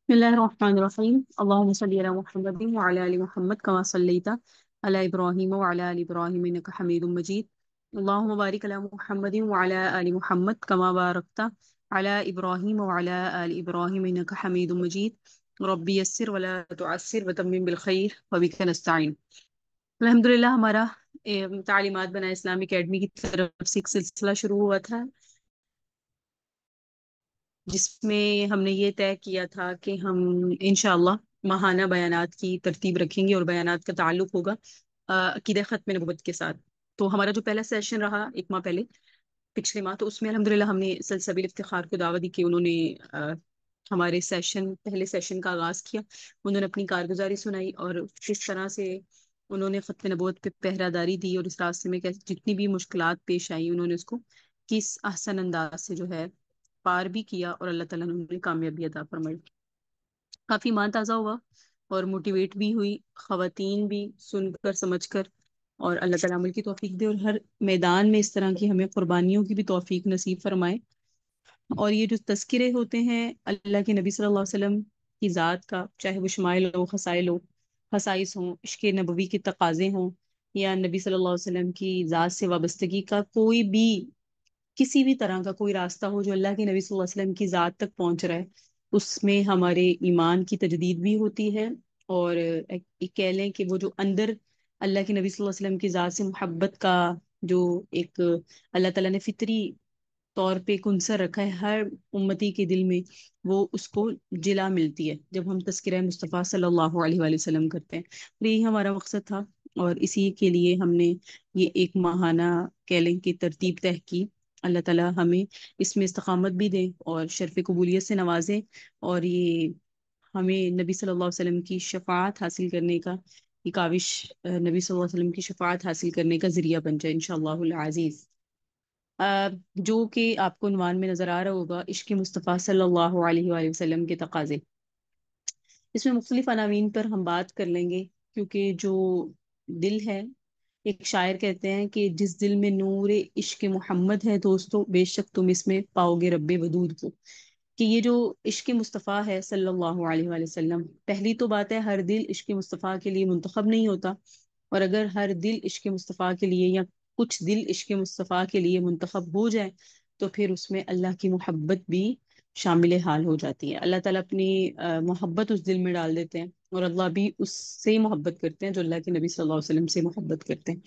بسم الله الرحمن الرحيم اللهم صل على محمد وعلى آل محمد كما صليت على إبراهيم وعلى آل إبراهيم إنك حميد مجيد. اللهم بارك على محمد وعلى آل محمد كما باركت على إبراهيم وعلى آل إبراهيم إنك حميد مجيد. ربي يسر ولا تعسر وتمم بالخير وبك نستعين. الحمدللہ ہمارا تعلیمات بنا اسلامی اکیڈمی کی طرف سے ایک سلسلہ شروع ہوا تھا جس میں ہم نے یہ طے کیا تھا کہ ہم انشاءاللہ ماہانہ بیانات کی ترتیب رکھیں گے اور بیانات کا تعلق ہوگا عقیدہ ختم نبوت کے ساتھ. تو ہمارا جو پہلا سیشن رہا ایک ماہ پہلے پچھلے ماہ، تو اس میں الحمدللہ ہم نے سلسبیل افتخار کو دعوت دی کہ انہوں نے ہمارے پہلے سیشن کا آغاز کیا. انہوں نے اپنی کارگزاری سنائی اور کس طرح سے انہوں نے ختم نبوت پہ پہرہ داری دی اور اس راستے میں جتنی بھی مشکلات پیش آئی انہوں نے اس کو کس احسن انداز سے جو ہے پار بھی کیا اور اللہ تعالیٰ نے انہیں کامیابی عطا فرمائی. کافی ایمان تازہ ہوا اور موٹیویٹ بھی ہوئی خواتین بھی سن کر سمجھ کر، اور اللہ تعالیٰ عمل کی توفیق دے اور ہر میدان میں اس طرح کی ہمیں قربانیوں کی بھی توفیق نصیب فرمائے. اور یہ جو تذکرے ہوتے ہیں اللہ کے نبی صلی اللہ علیہ وسلم کی ذات کا، چاہے وہ شمائل ہو، خصائل ہو، خصائص ہوں، عشق نبوی کے تقاضے ہوں، یا نبی صلی اللہ علیہ وسلم کی ذات سے وابستگی کا کوئی بھی کسی بھی طرح کا کوئی راستہ ہو جو اللہ کے نبی صلی اللہ علیہ وسلم کی ذات تک پہنچ رہا ہے، اس میں ہمارے ایمان کی تجدید بھی ہوتی ہے. اور ایک کہہ لیں کہ وہ جو اندر اللہ کے نبی صلی اللہ علیہ وسلم کی ذات سے محبت کا جو ایک اللہ تعالیٰ نے فطری طور پہ ایک عنصر رکھا ہے ہر امتی کے دل میں، وہ اس کو جلا ملتی ہے جب ہم تذکرہ مصطفیٰ صلی اللہ علیہ وآلہ وسلم کرتے ہیں. تو یہی ہمارا مقصد تھا اور اسی کے لیے ہم نے یہ ایک ماہانہ کہہ لیں کی ترتیب طے کی. اللہ تعالیٰ ہمیں اس میں استقامت بھی دے اور شرف قبولیت سے نوازے، اور یہ ہمیں نبی صلی اللہ علیہ وسلم کی شفاعت حاصل کرنے کا، یہ کاوش نبی صلی اللہ علیہ وسلم کی شفاعت حاصل کرنے کا ذریعہ بن جائے انشاءاللہ العزیز. جو کہ آپ کو عنوان میں نظر آ رہا ہوگا، عشق مصطفیٰ صلی اللہ علیہ وآلہ وسلم کے تقاضے. اس میں مختلف عناوین پر ہم بات کر لیں گے کیونکہ جو دل ہے، ایک شاعر کہتے ہیں کہ جس دل میں نور عشق محمد ہے دوستو، بے شک تم اس میں پاؤ گے رب ودود کو. کہ یہ جو عشق مصطفیٰ ہے صلی اللہ علیہ وآلہ وسلم، پہلی تو بات ہے ہر دل عشق مصطفیٰ کے لیے منتخب نہیں ہوتا، اور اگر ہر دل عشق مصطفیٰ کے لیے یا کچھ دل عشق مصطفیٰ کے لیے منتخب ہو جائے تو پھر اس میں اللہ کی محبت بھی شامل حال ہو جاتی ہے. اللہ تعالیٰ اپنی محبت اس دل میں ڈال دیتے ہیں، اور اللہ بھی اس سے محبت کرتے ہیں جو اللہ کے نبی صلی اللہ علیہ وسلم سے محبت کرتے ہیں.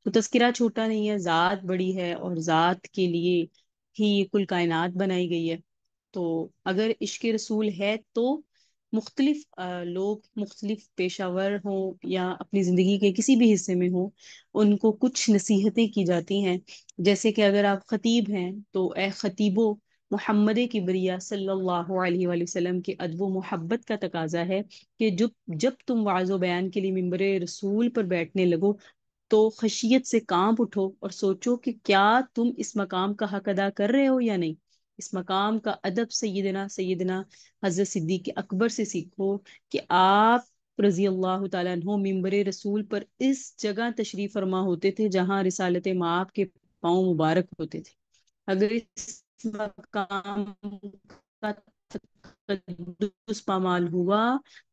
تو تذکرہ چھوٹا نہیں ہے، ذات بڑی ہے اور ذات کے لیے ہی یہ کل کائنات بنائی گئی ہے. تو اگر عشق رسول ہے تو مختلف لوگ مختلف پیشہ ور ہوں یا اپنی زندگی کے کسی بھی حصے میں ہوں، ان کو کچھ نصیحتیں کی جاتی ہیں. جیسے کہ اگر آپ خطیب ہیں تو اے خطیبو، محمد کبریا صلی اللہ علیہ وآلہ وسلم کے ادب و محبت کا تقاضا ہے کہ جب تم وعظ و بیان کے لیے ممبر رسول پر بیٹھنے لگو تو خشیت سے کانپ اٹھو اور سوچو کہ کیا تم اس مقام کا حق ادا کر رہے ہو یا نہیں. اس مقام کا ادب سیدنا حضرت صدیق اکبر سے سیکھو کہ آپ رضی اللہ تعالیٰ عنہ ممبر رسول پر اس جگہ تشریف فرما ہوتے تھے جہاں رسالت مآب کے پاؤں مبارک ہوتے تھے. اگر اس مقام کا تقدس پامال ہوا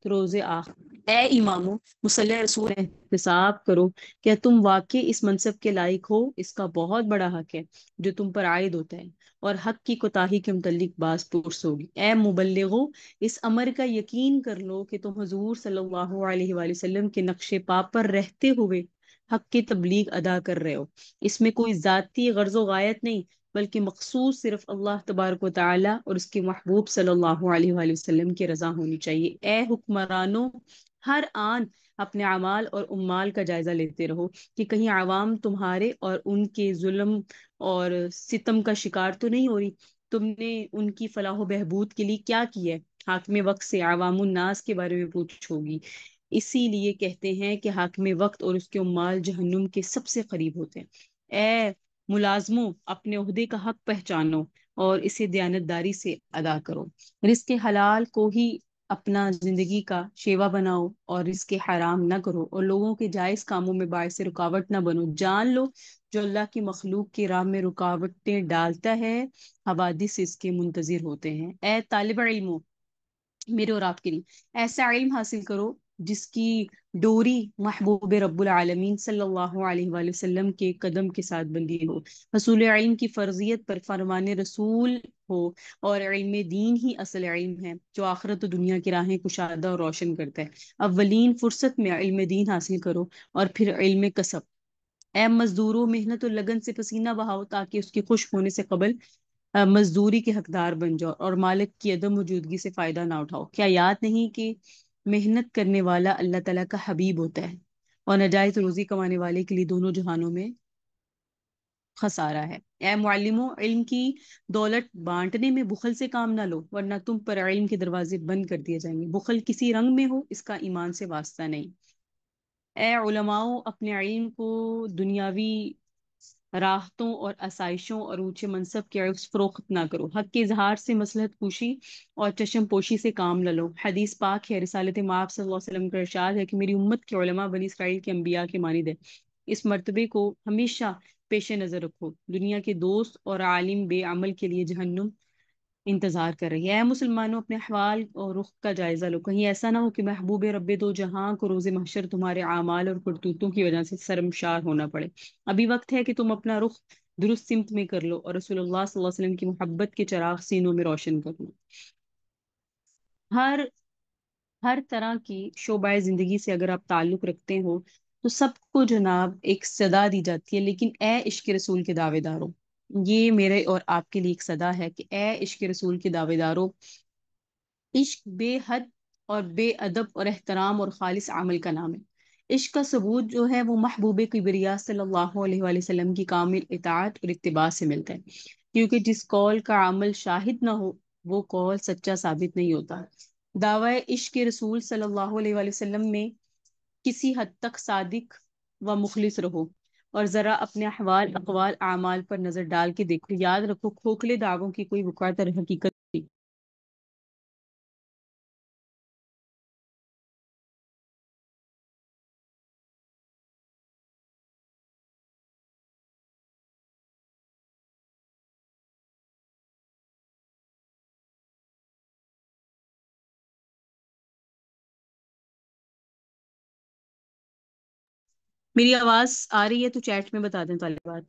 تو روز آخر اے امامو مصلی رسول احتساب کرو، کیا تم واقعی اس منصب کے لائق ہو؟ اس کا بہت بڑا حق ہے جو تم پر عائد ہوتا ہے، اور حق کی کوتاہی کے متعلق باز پرس ہوگی. اے مبلغو، اس امر کا یقین کر لو کہ تم حضور صلی اللہ علیہ وآلہ وسلم کے نقش پا پر رہتے ہوئے حق کی تبلیغ ادا کر رہے ہو. اس میں کوئی ذاتی غرض و غایت نہیں، بلکہ مقصود صرف اللہ تبارک و تعالی اور اس کے محبوب صلی اللہ علیہ وآلہ وسلم کی رضا ہونی چاہیے. اے حکمرانوں، ہر آن اپنے اعمال اور اعمال کا جائزہ لیتے رہو کہ کہیں عوام تمہارے اور ان کے ظلم اور ستم کا شکار تو نہیں ہو رہی. تم نے ان کی فلاح و بہبود کے لیے کیا کیا ہے؟ حاکم وقت سے عوام الناس کے بارے میں پوچھو گی. اسی لیے کہتے ہیں کہ حاکم وقت اور اس کے عمال جہنم کے سب سے قریب ہوتے ہیں. اے ملازموں، اپنے عہدے کا حق پہچانو اور اسے دیانتداری سے ادا کرو. رزق حلال کو ہی اپنا زندگی کا شیوا بناؤ اور رزق حرام نہ کرو، اور لوگوں کے جائز کاموں میں باعث رکاوٹ نہ بنو. جان لو جو اللہ کی مخلوق کی راہ میں رکاوٹیں ڈالتا ہے، حوادث اس کے منتظر ہوتے ہیں. اے طالب علموں، میرے اور آپ کے لیے ایسا علم حاصل کرو جس کی ڈوری محبوب رب العالمین صلی اللہ علیہ وآلہ وسلم کے قدم کے ساتھ بندھی ہو، حصول علم کی فرضیت پر فرمان رسول ہو، اور علم دین ہی اصل علم ہے جو آخرت و دنیا کی راہیں کشادہ اور روشن کرتا ہے۔ اولین فرصت میں علم دین حاصل کرو اور پھر علم کسب۔ اے مزدوروں، محنت اور لگن سے پسینہ بہاؤ تاکہ اس کے خشک ہونے سے قبل مزدوری کے حقدار بن جاؤ اور مالک کی عدم موجودگی سے فائدہ نہ اٹھاؤ۔ کیا یاد نہیں کہ محنت کرنے والا اللہ تعالیٰ کا حبیب ہوتا ہے اور نجائز روزی کمانے والے کے لیے دونوں جہانوں میں خسارہ ہے؟ اے معلموں، علم کی دولت بانٹنے میں بخل سے کام نہ لو، ورنہ تم پر علم کے دروازے بند کر دیے جائیں گے۔ بخل کسی رنگ میں ہو، اس کا ایمان سے واسطہ نہیں۔ اے علماؤ، اپنے علم کو دنیاوی راحتوں اور آسائشوں اور اونچے منصب کے عکس فروخت نہ کرو۔ حق کے اظہار سے مصلحت کوشی اور چشم پوشی سے کام نہ لو۔ حدیث پاک ہے، رسالت مآب صلی اللہ علیہ وسلم کا ارشاد ہے کہ میری امت کے علماء بنی اسرائیل کے انبیاء کے مانند ہے۔ اس مرتبے کو ہمیشہ پیش نظر رکھو۔ دنیا کے دوست اور عالم بے عمل کے لیے جہنم انتظار کر رہی ہے۔ اے مسلمانوں، اپنے احوال اور رخ کا جائزہ لو، کہیں ایسا نہ ہو کہ محبوب رب دو جہاں کو روز محشر تمہارے اعمال اور کرتوتوں کی وجہ سے شرمسار ہونا پڑے۔ ابھی وقت ہے کہ تم اپنا رخ درست سمت میں کر لو اور رسول اللہ صلی اللہ علیہ وسلم کی محبت کے چراغ سینوں میں روشن کر لو۔ ہر ہر طرح کی شعبۂ زندگی سے اگر آپ تعلق رکھتے ہو تو سب کو جناب ایک صدا دی جاتی ہے، لیکن اے عشق رسول کے دعوے دارو، یہ میرے اور آپ کے لیے ایک صدا ہے کہ اے عشق رسول کے دعوے دارو، عشق بے حد اور بے ادب اور احترام اور خالص عمل کا نام ہے۔ عشق کا ثبوت جو ہے وہ محبوب کبریا صلی اللہ علیہ وآلہ وسلم کی کامل اطاعت اور اتباع سے ملتا ہے، کیونکہ جس قول کا عمل شاہد نہ ہو وہ قول سچا ثابت نہیں ہوتا۔ دعوی عشق رسول صلی اللہ علیہ وآلہ وسلم میں کسی حد تک صادق و مخلص رہو، اور ذرا اپنے احوال اقوال اعمال پر نظر ڈال کے دیکھو۔ یاد رکھو، کھوکھلے دعووں کی کوئی وقعت اور حقیقت نہیں۔ میری آواز آ رہی ہے تو چیٹ میں بتا دیں طالبات۔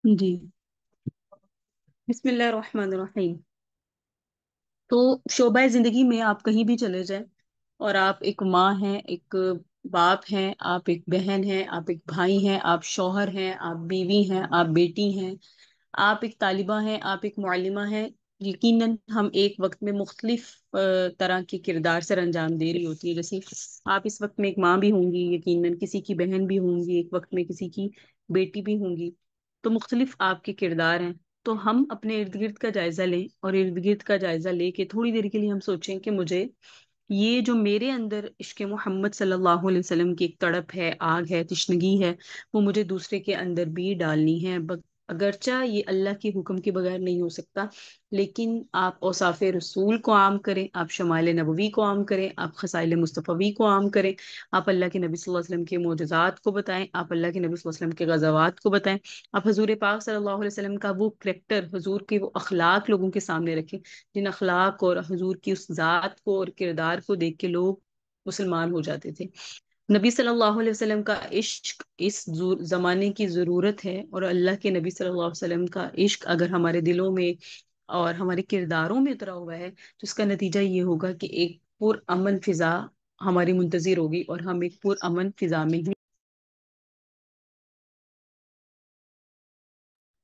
جی، بسم اللہ الرحمن الرحیم۔ تو شعبۂ زندگی میں آپ کہیں بھی چلے جائیں اور آپ ایک ماں ہیں، ایک باپ ہیں، آپ ایک بہن ہیں، آپ ایک بھائی ہیں، آپ شوہر ہیں، آپ بیوی ہیں، آپ بیٹی ہیں، آپ ایک طالبہ ہیں، آپ ایک معلمہ ہیں، یقیناً ہم ایک وقت میں مختلف طرح کے کردار سر انجام دے رہی ہوتی ہے۔ جیسے آپ اس وقت میں ایک ماں بھی ہوں گی، یقیناً کسی کی بہن بھی ہوں گی، ایک وقت میں کسی کی بیٹی بھی ہوں گی، تو مختلف آپ کے کردار ہیں۔ تو ہم اپنے ارد گرد کا جائزہ لیں اور ارد گرد کا جائزہ لے کے تھوڑی دیر کے لیے ہم سوچیں کہ مجھے یہ جو میرے اندر عشق محمد صلی اللہ علیہ وسلم کی ایک تڑپ ہے، آگ ہے، تشنگی ہے، وہ مجھے دوسرے کے اندر بھی ڈالنی ہے۔ اگرچہ یہ اللہ کے حکم کے بغیر نہیں ہو سکتا، لیکن آپ اوصاف رسول کو عام کریں، آپ شمائل نبوی کو عام کریں، آپ خصائل مصطفی کو عام کریں، آپ اللہ کے نبی صلی اللہ علیہ وسلم کے معجزات کو بتائیں، آپ اللہ کے نبی صلی اللہ علیہ وسلم کے غزوات کو بتائیں، آپ حضور پاک صلی اللہ علیہ وسلم کا وہ کریکٹر، حضور کے وہ اخلاق لوگوں کے سامنے رکھیں، جن اخلاق اور حضور کی اس ذات کو اور کردار کو دیکھ کے لوگ مسلمان ہو جاتے تھے۔ نبی صلی اللہ علیہ وسلم کا عشق اس زمانے کی ضرورت ہے، اور اللہ کے نبی صلی اللہ علیہ وسلم کا عشق اگر ہمارے دلوں میں اور ہمارے کرداروں میں اترا ہوا ہے تو اس کا نتیجہ یہ ہوگا کہ ایک پرامن فضا ہماری منتظر ہوگی، اور ہم ایک پرامن فضا میں ہی۔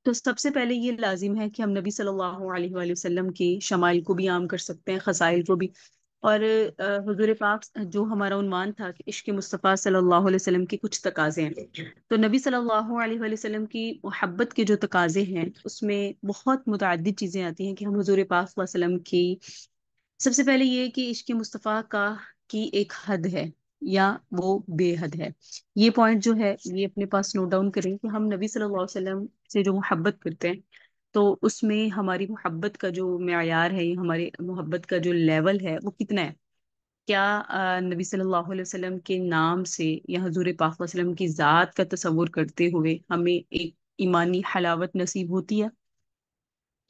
تو سب سے پہلے یہ لازم ہے کہ ہم نبی صلی اللہ علیہ وآلہ وسلم کی شمائل کو بھی عام کر سکتے ہیں، خصائل کو بھی۔ اور حضور پاک جو ہمارا عنوان تھا کہ عشق مصطفیٰ صلی اللہ علیہ وسلم کی کچھ تقاضے ہیں، تو نبی صلی اللہ علیہ وآلہ وسلم کی محبت کے جو تقاضے ہیں اس میں بہت متعدد چیزیں آتی ہیں کہ ہم حضور پاک صلی اللہ علیہ وسلم کی، سب سے پہلے یہ کہ عشق مصطفیٰ کا کی ایک حد ہے یا وہ بے حد ہے۔ یہ پوائنٹ جو ہے یہ اپنے پاس نوٹ ڈاؤن کریں کہ ہم نبی صلی اللہ علیہ وسلم سے جو محبت کرتے ہیں تو اس میں ہماری محبت کا جو معیار ہے، ہماری محبت کا جو لیول ہے وہ کتنا ہے؟ کیا نبی صلی اللہ علیہ وسلم کے نام سے یا حضور پاک صلی اللہ علیہ وسلم کی ذات کا تصور کرتے ہوئے ہمیں ایک ایمانی حلاوت نصیب ہوتی ہے؟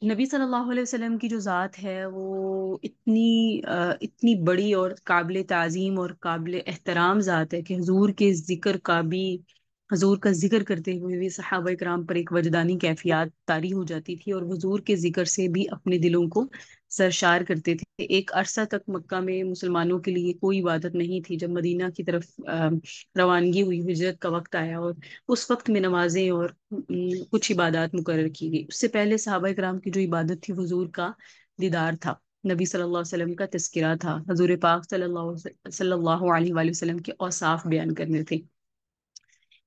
نبی صلی اللہ علیہ وسلم کی جو ذات ہے وہ اتنی بڑی اور قابل تعظیم اور قابل احترام ذات ہے کہ حضور کے ذکر کا بھی، حضور کا ذکر کرتے ہوئے بھی صحابہ کرام پر ایک وجدانی کیفیات طاری ہو جاتی تھی، اور حضور کے ذکر سے بھی اپنے دلوں کو سرشار کرتے تھے۔ ایک عرصہ تک مکہ میں مسلمانوں کے لیے کوئی عبادت نہیں تھی، جب مدینہ کی طرف روانگی ہوئی، ہجرت کا وقت آیا، اور اس وقت میں نمازیں اور کچھ عبادات مقرر کی گئی۔ اس سے پہلے صحابہ کرام کی جو عبادت تھی حضور کا دیدار تھا، نبی صلی اللہ علیہ وسلم کا تذکرہ تھا، حضور پاک صلی اللہ علیہ وآلہ وسلم کے اوصاف بیان کرنے تھے۔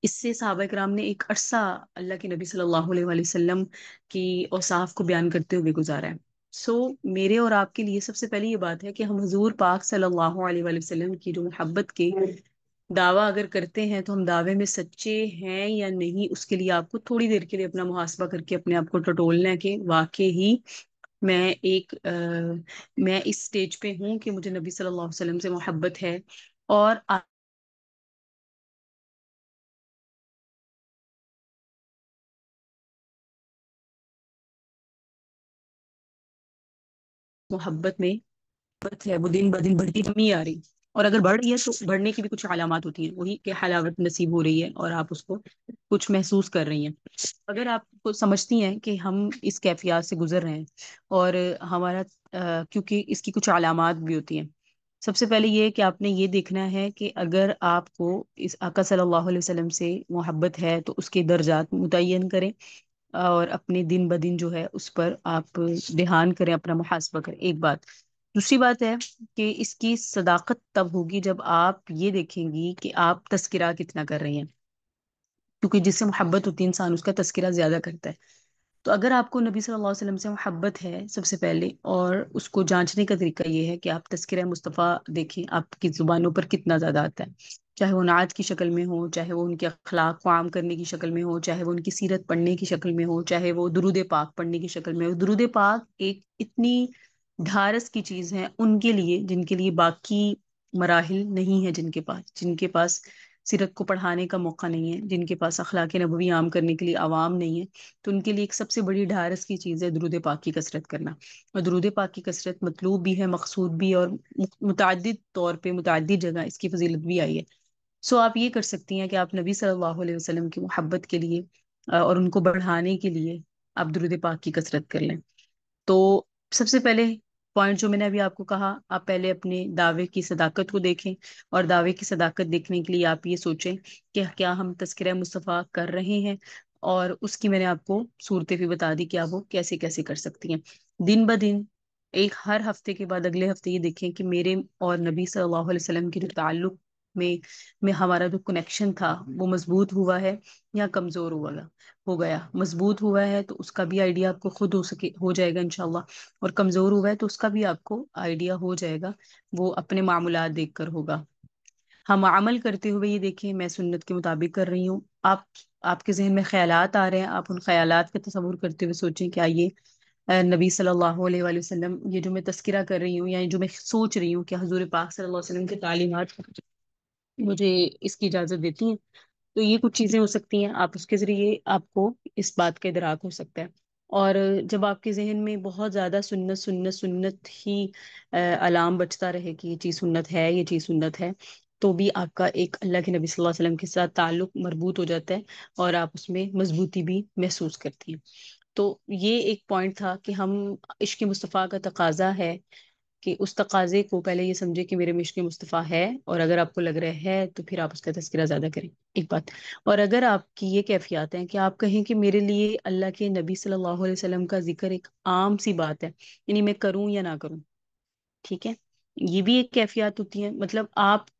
اس سے صحابہ کرام نے ایک عرصہ اللہ کے نبی صلی اللہ علیہ وآلہ وسلم کی اوصاف کو بیان کرتے ہوئے گزارا ہے۔ سو میرے اور آپ کے لیے سب سے پہلی یہ بات ہے کہ ہم حضور پاک صلی اللہ علیہ وآلہ وسلم کی جو محبت کے دعویٰ اگر کرتے ہیں تو ہم دعوے میں سچے ہیں یا نہیں، اس کے لیے آپ کو تھوڑی دیر کے لیے اپنا محاسبہ کر کے اپنے آپ کو ٹٹولنا ہے کہ واقعی ہی میں میں اس سٹیج پہ ہوں کہ مجھے نبی صلی اللہ علیہ وسلم سے محبت ہے، اور محبت میں محبت ہے وہ دن بدن بڑھتی کمی آ رہی، اور اگر بڑھ رہی ہے تو بڑھنے کی بھی کچھ علامات ہوتی ہیں، وہی کہ حلاوت نصیب ہو رہی ہے اور آپ اس کو کچھ محسوس کر رہی ہیں۔ اگر آپ کو سمجھتی ہیں کہ ہم اس کیفیات سے گزر رہے ہیں اور ہمارا کیونکہ اس کی کچھ علامات بھی ہوتی ہیں، سب سے پہلے یہ کہ آپ نے یہ دیکھنا ہے کہ اگر آپ کو اس آقا صلی اللہ علیہ وسلم سے محبت ہے تو اس کے درجات متعین کریں، اور اپنے دن بدن جو ہے اس پر آپ دھیان کریں، اپنا محاسبہ کریں، ایک بات۔ دوسری بات ہے کہ اس کی صداقت تب ہوگی جب آپ یہ دیکھیں گی کہ آپ تذکرہ کتنا کر رہی ہیں، کیونکہ جس سے محبت ہوتی ہے انسان اس کا تذکرہ زیادہ کرتا ہے۔ تو اگر آپ کو نبی صلی اللہ علیہ وسلم سے محبت ہے سب سے پہلے، اور اس کو جانچنے کا طریقہ یہ ہے کہ آپ تذکرہ مصطفیٰ دیکھیں آپ کی زبانوں پر کتنا زیادہ آتا ہے، چاہے وہ نعت کی شکل میں ہو، چاہے وہ ان کے اخلاق کو عام کرنے کی شکل میں ہو، چاہے وہ ان کی سیرت پڑھنے کی شکل میں ہو، چاہے وہ درود پاک پڑھنے کی شکل میں ہو۔ درود پاک ایک اتنی ڈھارس کی چیز ہے ان کے لیے جن کے لیے باقی مراحل نہیں ہے، جن کے پاس سیرت کو پڑھانے کا موقع نہیں ہے، جن کے پاس اخلاق نبوی عام کرنے کے لیے عوام نہیں ہے، تو ان کے لیے ایک سب سے بڑی ڈھارس کی چیز ہے درود پاک کی کثرت کرنا۔ اور درود پاک کی کثرت مطلوب بھی ہے، مقصود بھی ہے، اور متعدد طور پہ متعدد جگہ اس کی فضیلت بھی آئی ہے۔ سو آپ یہ کر سکتی ہیں کہ آپ نبی صلی اللہ علیہ وسلم کی محبت کے لیے اور ان کو بڑھانے کے لیے آپ درود پاک کی کثرت کر لیں۔ تو سب سے پہلے پوائنٹ جو میں نے ابھی آپ کو کہا، آپ پہلے اپنے دعوے کی صداقت کو دیکھیں، اور دعوے کی صداقت دیکھنے کے لیے آپ یہ سوچیں کہ کیا ہم تذکرہ مصطفیٰ کر رہے ہیں، اور اس کی میں نے آپ کو صورتیں بھی بتا دی کہ آپ وہ کیسے کیسے کر سکتی ہیں دن بدن۔ ایک ہر ہفتے کے بعد اگلے ہفتے یہ دیکھیں کہ میرے اور نبی صلی اللہ علیہ وسلم کے جو تعلق میں ہمارا جو کنیکشن تھا وہ مضبوط ہوا ہے یا کمزور ہو گیا۔ مضبوط ہوا ہے تو اس کا بھی آئیڈیا آپ کو خود ہو جائے گا انشاءاللہ، اور کمزور ہوا ہے تو اس کا بھی آپ کو آئیڈیا ہو جائے گا، وہ اپنے معمولات دیکھ کر ہوگا۔ ہم عمل کرتے ہوئے یہ دیکھیں میں سنت کے مطابق کر رہی ہوں. آپ کے ذہن میں خیالات آ رہے ہیں، آپ ان خیالات کا تصور کرتے ہوئے سوچیں کیا یہ نبی صلی اللہ علیہ وآلہ وسلم، یہ جو میں تذکرہ کر رہی ہوں یا یہ جو میں سوچ رہی ہوں کہ حضور پاک صلی اللہ علیہ وسلم کی تعلیمات مجھے اس کی اجازت دیتی ہیں. تو یہ کچھ چیزیں ہو سکتی ہیں، آپ اس کے ذریعے آپ کو اس بات کا ادراک ہو سکتا ہے. اور جب آپ کے ذہن میں بہت زیادہ سنت سنت سنت ہی الارم بجتا رہے کہ یہ چیز سنت ہے، یہ چیز سنت ہے، تو بھی آپ کا ایک اللہ کے نبی صلی اللہ علیہ وسلم کے ساتھ تعلق مربوط ہو جاتا ہے اور آپ اس میں مضبوطی بھی محسوس کرتی ہیں. تو یہ ایک پوائنٹ تھا کہ ہم عشق مصطفیٰ کا تقاضا ہے کہ اس تقاضے کو پہلے یہ سمجھے کہ میرے میں عشق مصطفیٰ ہے، اور اگر آپ کو لگ رہا ہے تو پھر آپ اس کا تذکرہ زیادہ کریں. ایک بات. اور اگر آپ کی یہ کیفیات ہیں کہ آپ کہیں کہ میرے لیے اللہ کے نبی صلی اللہ علیہ وسلم کا ذکر ایک عام سی بات ہے، یعنی میں کروں یا نہ کروں، ٹھیک ہے، یہ بھی ایک کیفیات ہوتی ہیں. مطلب آپ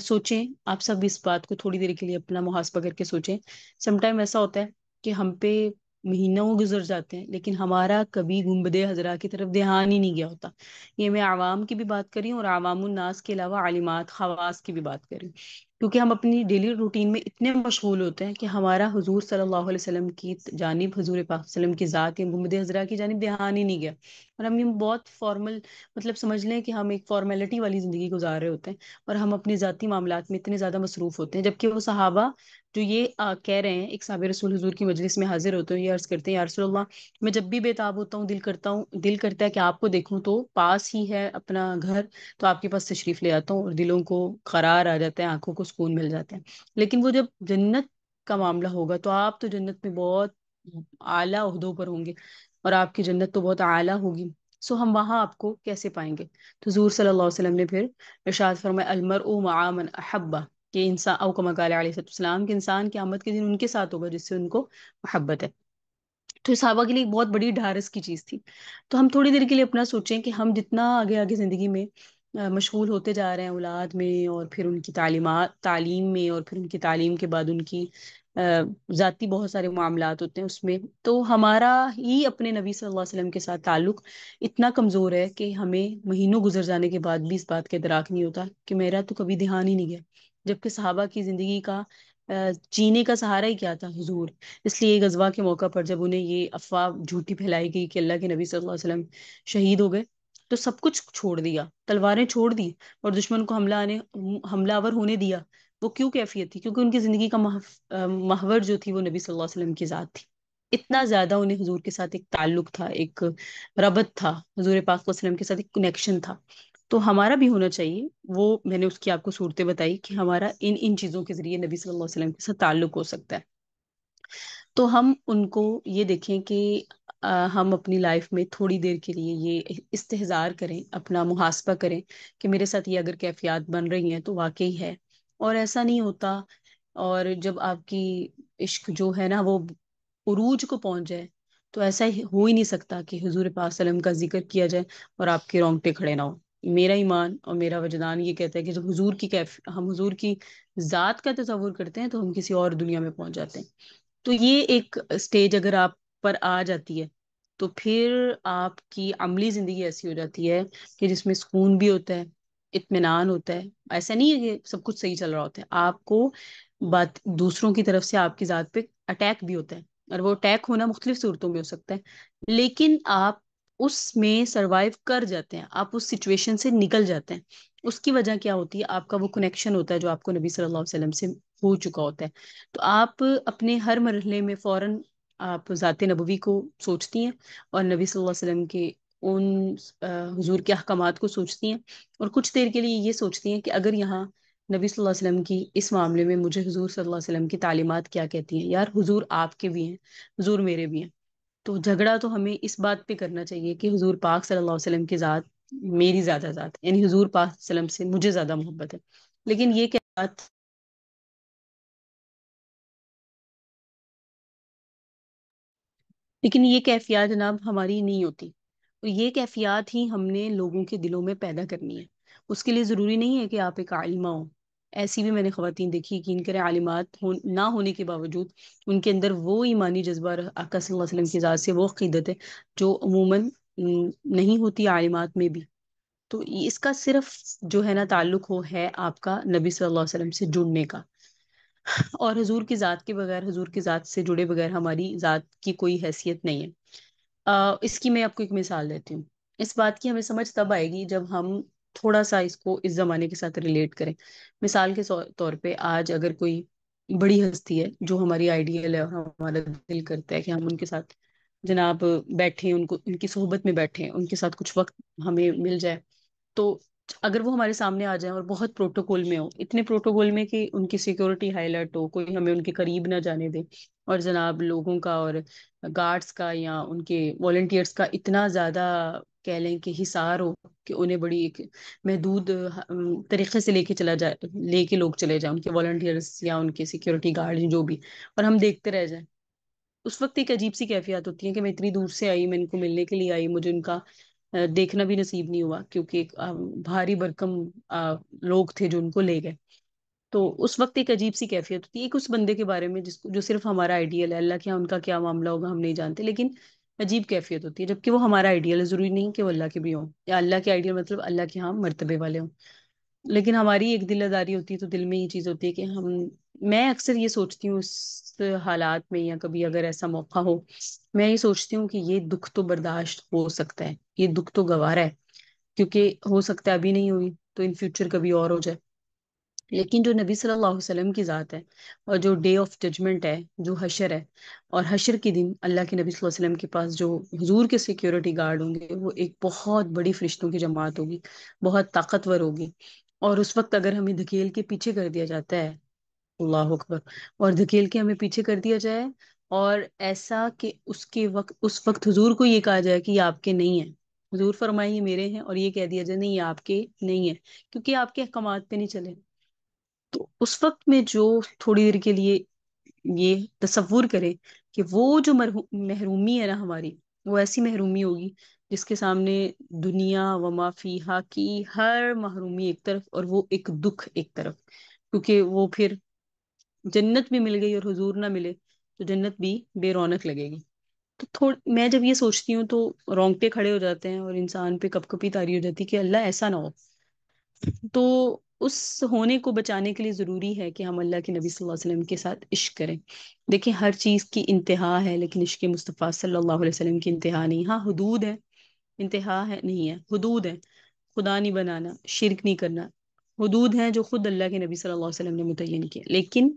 سوچیں، آپ سب اس بات کو تھوڑی دیر کے لیے اپنا محاسبہ کر کے سوچیں. سم ٹائم ایسا ہوتا ہے کہ ہم پہ مہینوں گزر جاتے ہیں لیکن ہمارا کبھی گنبد حضرا کی طرف دھیان ہی نہیں گیا ہوتا. یہ میں عوام کی بھی بات کر رہی ہوں اور عوام الناس کے علاوہ عالمات خواص کی بھی بات کر رہی ہوں، کیونکہ ہم اپنی ڈیلی روٹین میں اتنے مشغول ہوتے ہیں کہ ہمارا حضور صلی اللہ علیہ وسلم کی جانب، حضور پاک صلی اللہ علیہ وسلم کی ذات یا گنبد حضرا کی جانب دھیان ہی نہیں گیا. اور ہم یہ بہت فارمل، مطلب سمجھ لیں کہ ہم ایک فارمیلٹی والی زندگی گزار رہے ہوتے ہیں اور ہم اپنے ذاتی معاملات میں اتنے زیادہ مصروف ہوتے ہیں. جبکہ وہ صحابہ جو یہ کہہ رہے ہیں، ایک صحابہ رسول حضور کی مجلس میں حاضر ہوتے ہیں، یہ عرض کرتے ہیں یا رسول اللہ، میں جب بھی بےتاب ہوتا ہوں، دل کرتا ہے کہ آپ کو دیکھوں، تو پاس ہی ہے اپنا گھر، تو آپ کے پاس تشریف لے آتا ہوں اور دلوں کو قرار آ جاتا ہے، آنکھوں کو سکون مل جاتا ہے. لیکن وہ جب جنت کا معاملہ ہوگا تو آپ تو جنت میں بہت اعلیٰ عہدوں پر ہوں گے اور آپ کی جنت تو بہت اعلیٰ ہوگی. سو ہم وہاں آپ کو کیسے پائیں گے؟ تو حضور صلی اللہ علیہ وسلم نے پھر ارشاد فرمایا المرء مع من احبہ، کہ انسان او کما قال علیہ السلام، کہ انسان قیامت کے دن ان کے ساتھ ہوگا جس سے ان کو محبت ہے. تو یہ صحابہ کے لیے ایک بہت بڑی ڈھارس کی چیز تھی. تو ہم تھوڑی دیر کے لیے اپنا سوچیں کہ ہم جتنا آگے آگے زندگی میں مشغول ہوتے جا رہے ہیں اولاد میں، اور پھر ان کی تعلیم میں، اور پھر ان کی تعلیم کے بعد ان کی ذاتی بہت سارے معاملات ہوتے ہیں اس میں، تو ہمارا ہی اپنے نبی صلی اللہ علیہ وسلم کے ساتھ تعلق اتنا کمزور ہے کہ ہمیں مہینوں گزر جانے کے بعد بھی اس بات کا ادراک نہیں ہوتا کہ میرا تو کبھی دھیان ہی نہیں گیا. جبکہ صحابہ کی زندگی کا جینے کا سہارا ہی کیا تھا؟ حضور. اس لیے غزوہ کے موقع پر جب انہیں یہ افواہ جھوٹی پھیلائی گئی کہ اللہ کے نبی صلی اللہ علیہ وسلم شہید ہو گئے، تو سب کچھ چھوڑ دیا، تلواریں چھوڑ دی اور دشمن کو حملہ آور ہونے دیا. وہ کیوں کیفیت تھی؟ کیونکہ ان کی زندگی کا محور جو تھی وہ نبی صلی اللہ علیہ وسلم کی ذات تھی. اتنا زیادہ انہیں حضور کے ساتھ ایک تعلق تھا، ایک ربط تھا، حضور پاک صلی اللہ علیہ وسلم کے ساتھ ایک کنیکشن تھا. تو ہمارا بھی ہونا چاہیے وہ. میں نے اس کی آپ کو صورتیں بتائی کہ ہمارا ان چیزوں کے ذریعے نبی صلی اللہ علیہ وسلم کے ساتھ تعلق ہو سکتا ہے. تو ہم ان کو یہ دیکھیں کہ ہم اپنی لائف میں تھوڑی دیر کے لیے یہ استحضار کریں، اپنا محاسبہ کریں کہ میرے ساتھ یہ اگر کیفیات بن رہی ہیں تو واقعی ہے، اور ایسا نہیں ہوتا. اور جب آپ کی عشق جو ہے نا وہ عروج کو پہنچ جائے تو ایسا ہو ہی نہیں سکتا کہ حضور پاک صلی اللہ علیہ وسلم کا ذکر کیا جائے اور آپ کے رونگٹے کھڑے نہ ہو. میرا ایمان اور میرا وجدان یہ کہتا ہے کہ جب ہم حضور کی ذات کا تصور کرتے ہیں تو ہم کسی اور دنیا میں پہنچ جاتے ہیں. تو یہ ایک سٹیج اگر آپ پر آ جاتی ہے تو پھر آپ کی عملی زندگی ایسی ہو جاتی ہے کہ جس میں سکون بھی ہوتا ہے، اطمینان ہوتا ہے. ایسا نہیں ہے کہ سب کچھ صحیح چل رہا ہوتا ہے، آپ کو بات دوسروں کی طرف سے آپ کی ذات پہ اٹیک بھی ہوتا ہے، اور وہ اٹیک ہونا مختلف صورتوں میں ہو سکتا ہے، لیکن آپ اس میں سروائیو کر جاتے ہیں، آپ اس سچویشن سے نکل جاتے ہیں. اس کی وجہ کیا ہوتی ہے؟ آپ کا وہ کنیکشن ہوتا ہے جو آپ کو نبی صلی اللہ علیہ وسلم سے ہو چکا ہوتا ہے. تو آپ اپنے ہر مرحلے میں فوراً آپ ذات نبوی کو سوچتی ہیں اور نبی صلی اللہ علیہ وسلم کے ان حضور کے احکامات کو سوچتی ہیں، اور کچھ دیر کے لیے یہ سوچتی ہیں کہ اگر یہاں نبی صلی اللہ علیہ وسلم کی اس معاملے میں مجھے حضور صلی اللہ علیہ وسلم کی تعلیمات کیا کہتی ہیں. یار حضور آپ کے بھی ہیں، حضور میرے بھی ہیں. تو جھگڑا تو ہمیں اس بات پہ کرنا چاہیے کہ حضور پاک صلی اللہ علیہ وسلم کی ذات میری زیادہ ذات ہے، یعنی حضور پاک صلی اللہ علیہ وسلم سے مجھے زیادہ محبت ہے. لیکن یہ کیا بات، لیکن یہ کیفیات جناب ہماری نہیں ہوتی. تو یہ کیفیات ہی ہم نے لوگوں کے دلوں میں پیدا کرنی ہے. اس کے لیے ضروری نہیں ہے کہ آپ ایک عالمہ ہو. ایسی بھی میں نے خواتین دیکھی کہ ان کے عالمات نہ ہونے کے باوجود ان کے اندر وہ ایمانی جذبہ اور آقا صلی اللہ علیہ وسلم کی ذات سے وہ عقیدت ہے جو عموماً نہیں ہوتی عالمات میں بھی. تو اس کا صرف جو ہے نا تعلق ہو ہے آپ کا نبی صلی اللہ علیہ وسلم سے جڑنے کا، اور حضور کی ذات کے بغیر، حضور کی ذات سے جڑے بغیر ہماری ذات کی کوئی حیثیت نہیں ہے۔ اس کی میں آپ کو ایک مثال دیتی ہوں۔ اس بات کی ہمیں سمجھ تب آئے گی جب ہم تھوڑا سا اس کو اس زمانے کے ساتھ ریلیٹ کریں۔ مثال کے طور پہ آج اگر کوئی بڑی ہستی ہے جو ہماری آئیڈیل ہے اور ہمارا دل کرتا ہے کہ ہم ان کے ساتھ جناب بیٹھیں، ان کو ان کی صحبت میں بیٹھیں، ان کے ساتھ کچھ وقت ہمیں مل جائے، تو اگر وہ ہمارے سامنے آ جائیں اور بہت پروٹوکول میں ہو، اتنے پروٹوکول میں کہ ان کی سیکورٹی ہائی لائٹ ہو، کوئی ہمیں ان کے قریب نہ جانے دے، اور جناب لوگوں کا اور گارڈز کا یا ان کے والنٹیئرس کا اتنا زیادہ کہہ لیں کہ حصار ہو کہ انہیں بڑی ایک محدود طریقے سے لے کے چلا جائے، لے کے لوگ چلے جائیں ان کے والنٹیئرس یا ان کے سیکورٹی گارڈ جو بھی، اور ہم دیکھتے رہ جائیں، اس وقت ایک عجیب سی کیفیت ہوتی ہے کہ میں اتنی دور سے آئی، میں ان کو ملنے کے لیے آئی، مجھے ان کا دیکھنا بھی نصیب نہیں ہوا کیونکہ ایک بھاری بھرکم لوگ تھے جو ان کو لے گئے۔ تو اس وقت ایک عجیب سی کیفیت ہوتی ہے ایک اس بندے کے بارے میں جس کو جو صرف ہمارا آئیڈیل ہے، اللہ کے یہاں ان کا کیا معاملہ ہوگا ہم نہیں جانتے، لیکن عجیب کیفیت ہوتی ہے جبکہ وہ ہمارا آئیڈیل ہے، ضروری نہیں کہ وہ اللہ کے بھی ہوں، یا اللہ کے آئیڈیل مطلب اللہ کے یہاں مرتبے والے ہوں، لیکن ہماری ایک دل آزاری ہوتی ہے، تو دل میں یہ چیز ہوتی ہے کہ میں اکثر یہ سوچتی ہوں اس حالات میں، یا کبھی اگر ایسا موقع ہو، میں یہ سوچتی ہوں کہ یہ دکھ تو برداشت ہو سکتا ہے، یہ دکھ تو گوارا ہے، کیونکہ ہو سکتا ہے ابھی نہیں ہوئی تو ان فیوچر کبھی اور ہو جائے، لیکن جو نبی صلی اللہ علیہ وسلم کی ذات ہے، اور جو ڈے آف ججمنٹ ہے، جو حشر ہے، اور حشر کے دن اللہ کے نبی صلی اللہ علیہ وسلم کے پاس جو حضور کے سیکیورٹی گارڈ ہوں گے، وہ ایک بہت بڑی فرشتوں کی جماعت ہوگی، بہت طاقتور ہوگی، اور اس وقت اگر ہمیں دھکیل کے پیچھے کر دیا جاتا ہے، اللہ اکبر، اور دھکیل کے ہمیں پیچھے کر دیا جائے، اور ایسا کہ اس وقت حضور کو یہ کہا جائے کہ یہ آپ کے نہیں ہیں، حضور فرمائے یہ میرے ہیں، اور یہ کہہ دیا جائے نہیں یہ آپ کے نہیں ہیں، کیونکہ آپ کے احکامات پہ نہیں چلے، تو اس وقت میں جو تھوڑی دیر کے لیے یہ تصور کرے کہ وہ جو محرومی ہے نا ہماری، وہ ایسی محرومی ہوگی جس کے سامنے دنیا و ما فیہا کی ہر محرومی ایک طرف، اور وہ ایک دکھ ایک طرف، کیونکہ وہ پھر جنت بھی مل گئی اور حضور نہ ملے تو جنت بھی بے رونق لگے گی۔ تو میں جب یہ سوچتی ہوں تو رونگٹے کھڑے ہو جاتے ہیں، اور انسان پہ کپ کپی طاری ہو جاتی ہے کہ اللہ ایسا نہ ہو۔ تو اس ہونے کو بچانے کے لیے ضروری ہے کہ ہم اللہ کے نبی صلی اللہ علیہ وسلم کے ساتھ عشق کریں۔ دیکھیں ہر چیز کی انتہا ہے، لیکن عشق مصطفیٰ صلی اللہ علیہ وسلم کی انتہا نہیں، ہاں حدود ہے، انتہا ہے نہیں ہے، حدود ہے، خدا نہیں بنانا، شرک نہیں کرنا، حدود ہیں جو خود اللہ کے نبی صلی اللہ علیہ وسلم نے متعین کیا، لیکن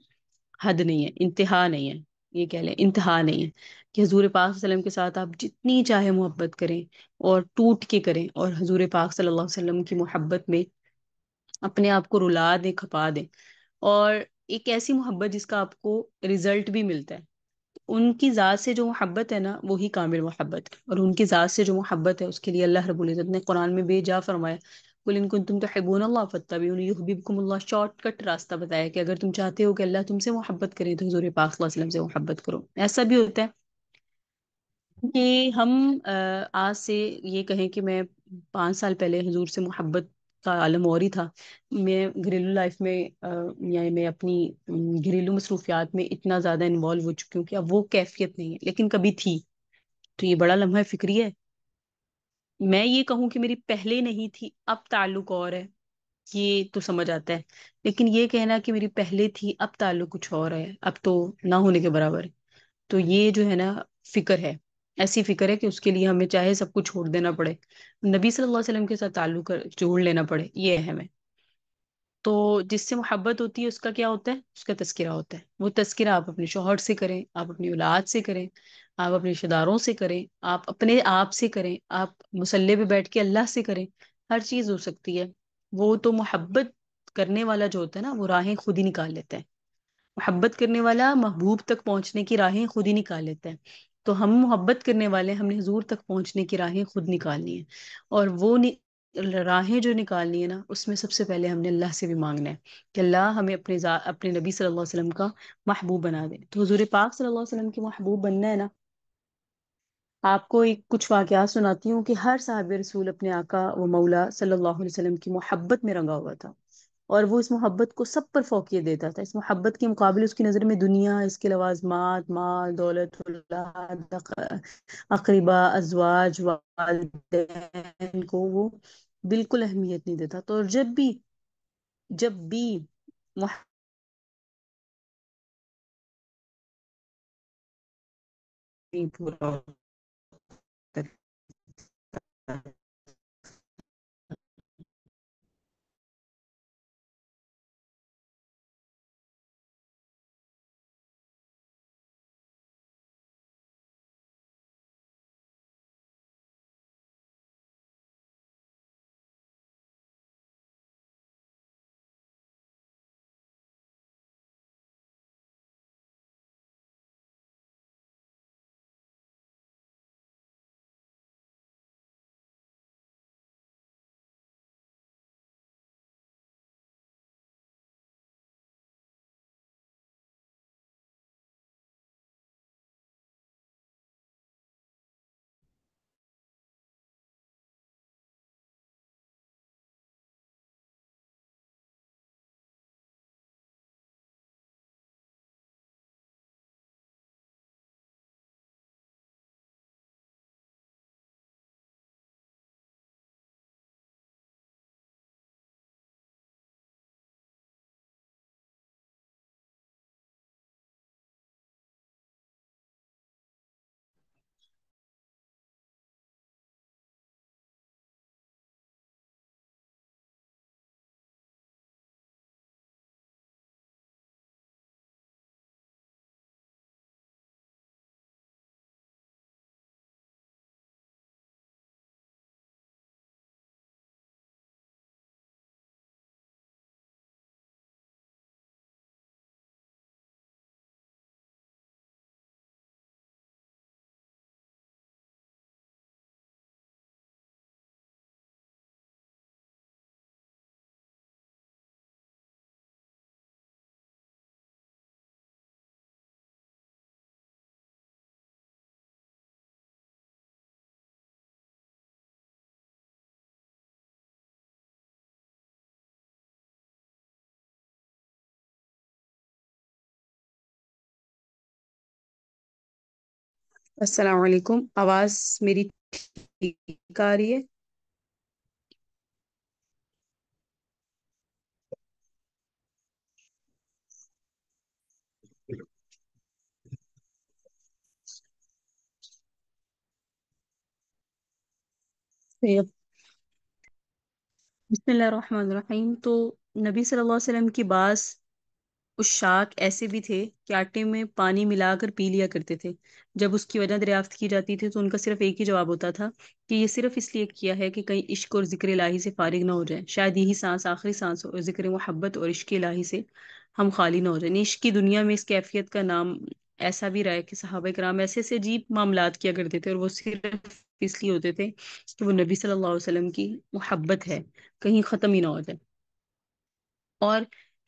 حد نہیں ہے، انتہا نہیں ہے، یہ کہہ لیں انتہا نہیں ہے کہ حضور پاک صلی اللہ علیہ وسلم کے ساتھ آپ جتنی چاہے محبت کریں اور ٹوٹ کے کریں، اور حضور پاک صلی اللہ علیہ وسلم کی محبت میں اپنے آپ کو رلا دیں، کھپا دیں، اور ایک ایسی محبت جس کا آپ کو رزلٹ بھی ملتا ہے۔ ان کی ذات سے جو محبت ہے نا وہی کامل محبت ہے، اور ان کی ذات سے جو محبت ہے اس کے لیے اللہ رب العزت نے قرآن میں بے جا فرمایا، قل ان کنتم تحبون اللہ فاتبعونی یحببکم اللہ، شارٹ کٹ راستہ بتایا کہ اگر تم چاہتے ہو کہ اللہ تم سے محبت کرے تو حضور پاک صلی اللہ علیہ وسلم سے محبت کرو۔ ایسا بھی ہوتا ہے کہ ہم آج سے یہ کہیں کہ میں 5 سال پہلے حضور سے محبت کا عالم اور ہی تھا، میں گھریلو لائف میں یا میں اپنی گھریلو مصروفیات میں اتنا زیادہ انوالو ہو چکی ہوں کہ اب وہ کیفیت نہیں ہے، لیکن کبھی تھی، تو یہ بڑا لمحہ فکری ہے۔ میں یہ کہوں کہ میری پہلے نہیں تھی اب تعلق اور ہے، یہ تو سمجھ آتا ہے، لیکن یہ کہنا کہ میری پہلے تھی اب تعلق کچھ اور ہے، اب تو نہ ہونے کے برابر ہے، تو یہ جو ہے نا فکر ہے، ایسی فکر ہے کہ اس کے لیے ہمیں چاہے سب کچھ چھوڑ دینا پڑے، نبی صلی اللہ علیہ وسلم کے ساتھ تعلق جوڑ لینا پڑے، یہ اہم ہے۔ تو جس سے محبت ہوتی ہے اس کا کیا ہوتا ہے، اس کا تذکرہ ہوتا ہے، وہ تذکرہ آپ اپنے شوہر سے کریں، آپ اپنی اولاد سے کریں، آپ اپنے رشتے داروں سے کریں، آپ اپنے آپ سے کریں، آپ مصلی پہ بیٹھ کے اللہ سے کریں، ہر چیز ہو سکتی ہے۔ وہ تو محبت کرنے والا جو ہوتا ہے نا وہ راہیں خود ہی نکال لیتا ہے، محبت کرنے والا محبوب تک پہنچنے کی راہیں خود ہی نکال لیتا ہے، تو ہم محبت کرنے والے ہم نے حضور تک پہنچنے کی راہیں خود نکالنی ہیں، اور وہ راہیں جو نکالنی ہے نا اس میں سب سے پہلے ہم نے اللہ سے بھی مانگنا ہے کہ اللہ ہمیں اپنے نبی صلی اللہ علیہ وسلم کا محبوب بنا دے۔ تو حضور پاک صلی اللہ علیہ وسلم کی محبوب بننا ہے نا، آپ کو ایک کچھ واقعات سناتی ہوں کہ ہر صحابہ رسول اپنے آقا و مولا صلی اللہ علیہ وسلم کی محبت میں رنگا ہوا تھا، اور وہ اس محبت کو سب پر فوقیت دیتا تھا، اس محبت کے مقابل اس کی نظر میں دنیا، اس کے لوازمات، مال، دولت، اولاد، اقربا، ازواج، والدین کو وہ بالکل اہمیت نہیں دیتا. تو اور جب بھی نہیں پورا ہوتا ہے. السلام علیکم. آواز میری ٹھیک آ رہی ہے؟ طيب. بسم اللہ الرحمن الرحیم. تو نبی صلی اللہ علیہ وسلم کی بعض اشاک ایسے بھی تھے کہ آٹے میں پانی ملا کر پی لیا کرتے تھے. جب اس کی وجہ دریافت کی جاتی تھی تو ان کا صرف ایک ہی جواب ہوتا تھا کہ یہ صرف اس لیے کیا ہے کہ کہیں عشق اور ذکر الہی سے فارغ نہ ہو جائیں. شاید یہی سانس آخری سانس ہو اور ذکر محبت اور عشق الہی سے ہم خالی نہ ہو جائیں. عشق کی دنیا میں اس کیفیت کا نام ایسا بھی رہا ہے کہ صحابہ کرام ایسے ایسے عجیب معاملات کیا کرتے تھے اور وہ صرف اس لیے ہوتے تھے کہ وہ نبی صلی اللہ علیہ وسلم کی محبت ہے, کہیں ختم ہی نہ ہو جائے. اور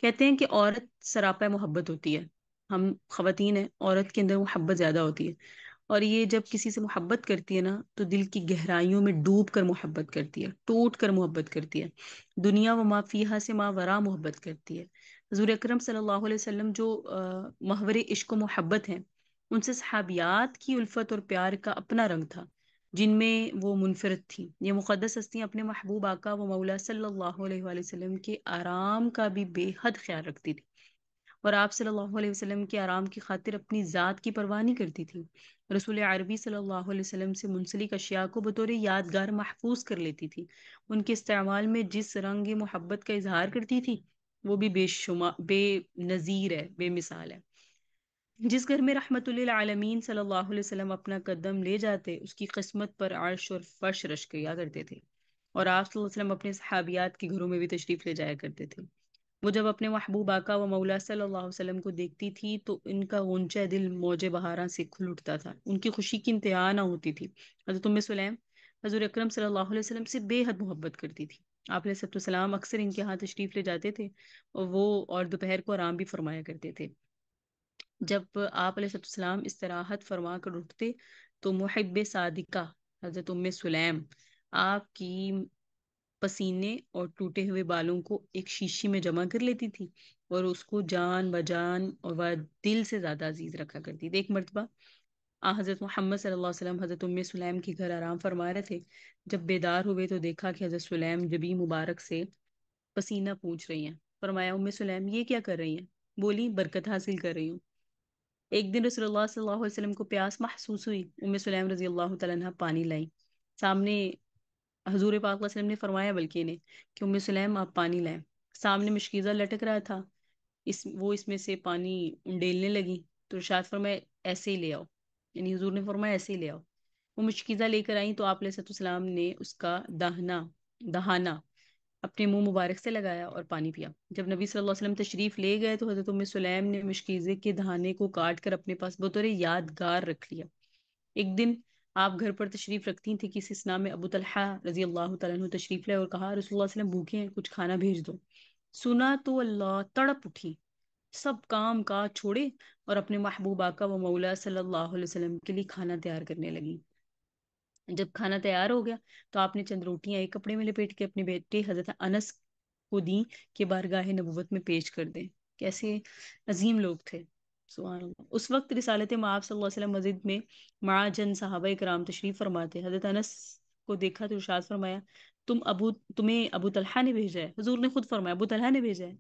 کہتے ہیں کہ عورت سراپا محبت ہوتی ہے. ہم خواتین ہیں, عورت کے اندر محبت زیادہ ہوتی ہے. اور یہ جب کسی سے محبت کرتی ہے نا تو دل کی گہرائیوں میں ڈوب کر محبت کرتی ہے, ٹوٹ کر محبت کرتی ہے. دنیا و ما فیہا سے ما ورا محبت کرتی ہے. حضور اکرم صلی اللہ علیہ وسلم جو محور عشق و محبت ہیں, ان سے صحابیات کی الفت اور پیار کا اپنا رنگ تھا جن میں وہ منفرد تھی. یہ مقدس ہستیاں اپنے محبوب آقا و مولا صلی اللہ علیہ وآلہ وسلم کے آرام کا بھی بے حد خیال رکھتی تھی, اور آپ صلی اللہ علیہ وسلم کے آرام کی خاطر اپنی ذات کی پرواہ نہیں کرتی تھی. رسول عربی صلی اللہ علیہ وسلم سے منسلک اشیاء کو بطور یادگار محفوظ کر لیتی تھی. ان کے استعمال میں جس رنگ محبت کا اظہار کرتی تھی وہ بھی بے نظیر ہے, بے مثال ہے. جس گھر میں رحمت للعالمین صلی اللہ علیہ وسلم اپنا قدم لے جاتے اس کی قسمت پر عرش اور فرش رش کیا کرتے تھے. اور آپ صلی اللہ علیہ وسلم اپنے صحابیات کے گھروں میں بھی تشریف لے جایا کرتے تھے. وہ جب اپنے محبوب آقا و مولا صلی اللہ علیہ وسلم کو دیکھتی تھی تو ان کا غنچہ دل موج بہاراں سے کھل اٹھتا تھا. ان کی خوشی کی انتہا نہ ہوتی تھی. حضرت ام سلیم حضور اکرم صلی اللہ علیہ وسلم سے بے حد محبت کرتی تھی. آپ علیہ الصلوۃ والسلام اکثر ان کے ہاں تشریف لے جاتے تھے اور وہ اور دوپہر کو آرام بھی فرمایا کرتے تھے. جب آپ علیہ الصلوۃ والسلام استراحت فرما کر اٹھتے تو محب صادقہ حضرت ام سلیم آپ کی پسینے اور ٹوٹے ہوئے بالوں کو ایک شیشی میں جمع کر لیتی تھی اور اس کو جان بجان اور دل سے زیادہ عزیز رکھا کرتی تھی. ایک مرتبہ حضرت محمد صلی اللہ علیہ وسلم حضرت ام سلیم کے گھر آرام فرما رہے تھے. جب بیدار ہوئے تو دیکھا کہ حضرت سلیم جبی مبارک سے پسینہ پوچھ رہی ہیں. فرمایا ام سلیم یہ کیا کر رہی ہیں؟ بولی برکت حاصل کر رہی ہوں. ایک دن رسول اللہ صلی اللہ علیہ وسلم کو پیاس محسوس ہوئی. ام سلیم رضی اللہ تعالیٰ عنہ پانی لائی. سامنے حضور پاک صلی اللہ علیہ وسلم نے فرمایا بلکہ انہیں کہ ام سلیم آپ پانی لائیں. سامنے مشکیزہ لٹک رہا تھا. اس میں سے پانی ڈیلنے لگی. تو ارشاد فرمایا ایسے ہی لے آؤ. یعنی حضور نے فرمایا ایسے ہی لے آؤ. وہ مشکیزہ لے کر آئیں تو آپ علیہ السلام نے اس کا دہانا اپنے منہ مبارک سے لگایا اور پانی پیا. جب نبی صلی اللہ علیہ وسلم تشریف لے گئے تو حضرت ام سلیم نے مشکیزے کے دہانے کو کاٹ کر اپنے پاس بطور یادگار رکھ لیا. ایک دن آپ گھر پر تشریف رکھتی تھی. کسی اسنا میں ابو طلحہ رضی اللہ تعالیٰ عنہ تشریف لائے اور کہا رسول اللہ صلی اللہ علیہ وسلم بھوکے ہیں کچھ کھانا بھیج دو. سنا تو اللہ تڑپ اٹھی. سب کام کاج چھوڑے اور اپنے محبوب آقا و مولا صلی اللہ علیہ وسلم کے لیے کھانا تیار کرنے لگی. جب کھانا تیار ہو گیا تو آپ نے چند روٹیاں ایک کپڑے میں لپیٹ کے اپنے بیٹے حضرت انس کو دیں کہ بارگاہ نبوت میں پیش کر دیں. کیسے عظیم لوگ تھے. سبحان اللہ. اس وقت رسالت مآب صلی اللہ علیہ وسلم مسجد میں مع جن صحابہ کرام تشریف فرماتے. حضرت انس کو دیکھا تو ارشاد فرمایا تمہیں ابو طلحہ نے بھیجا ہے. حضور نے خود فرمایا ابو طلحہ نے بھیجا ہے.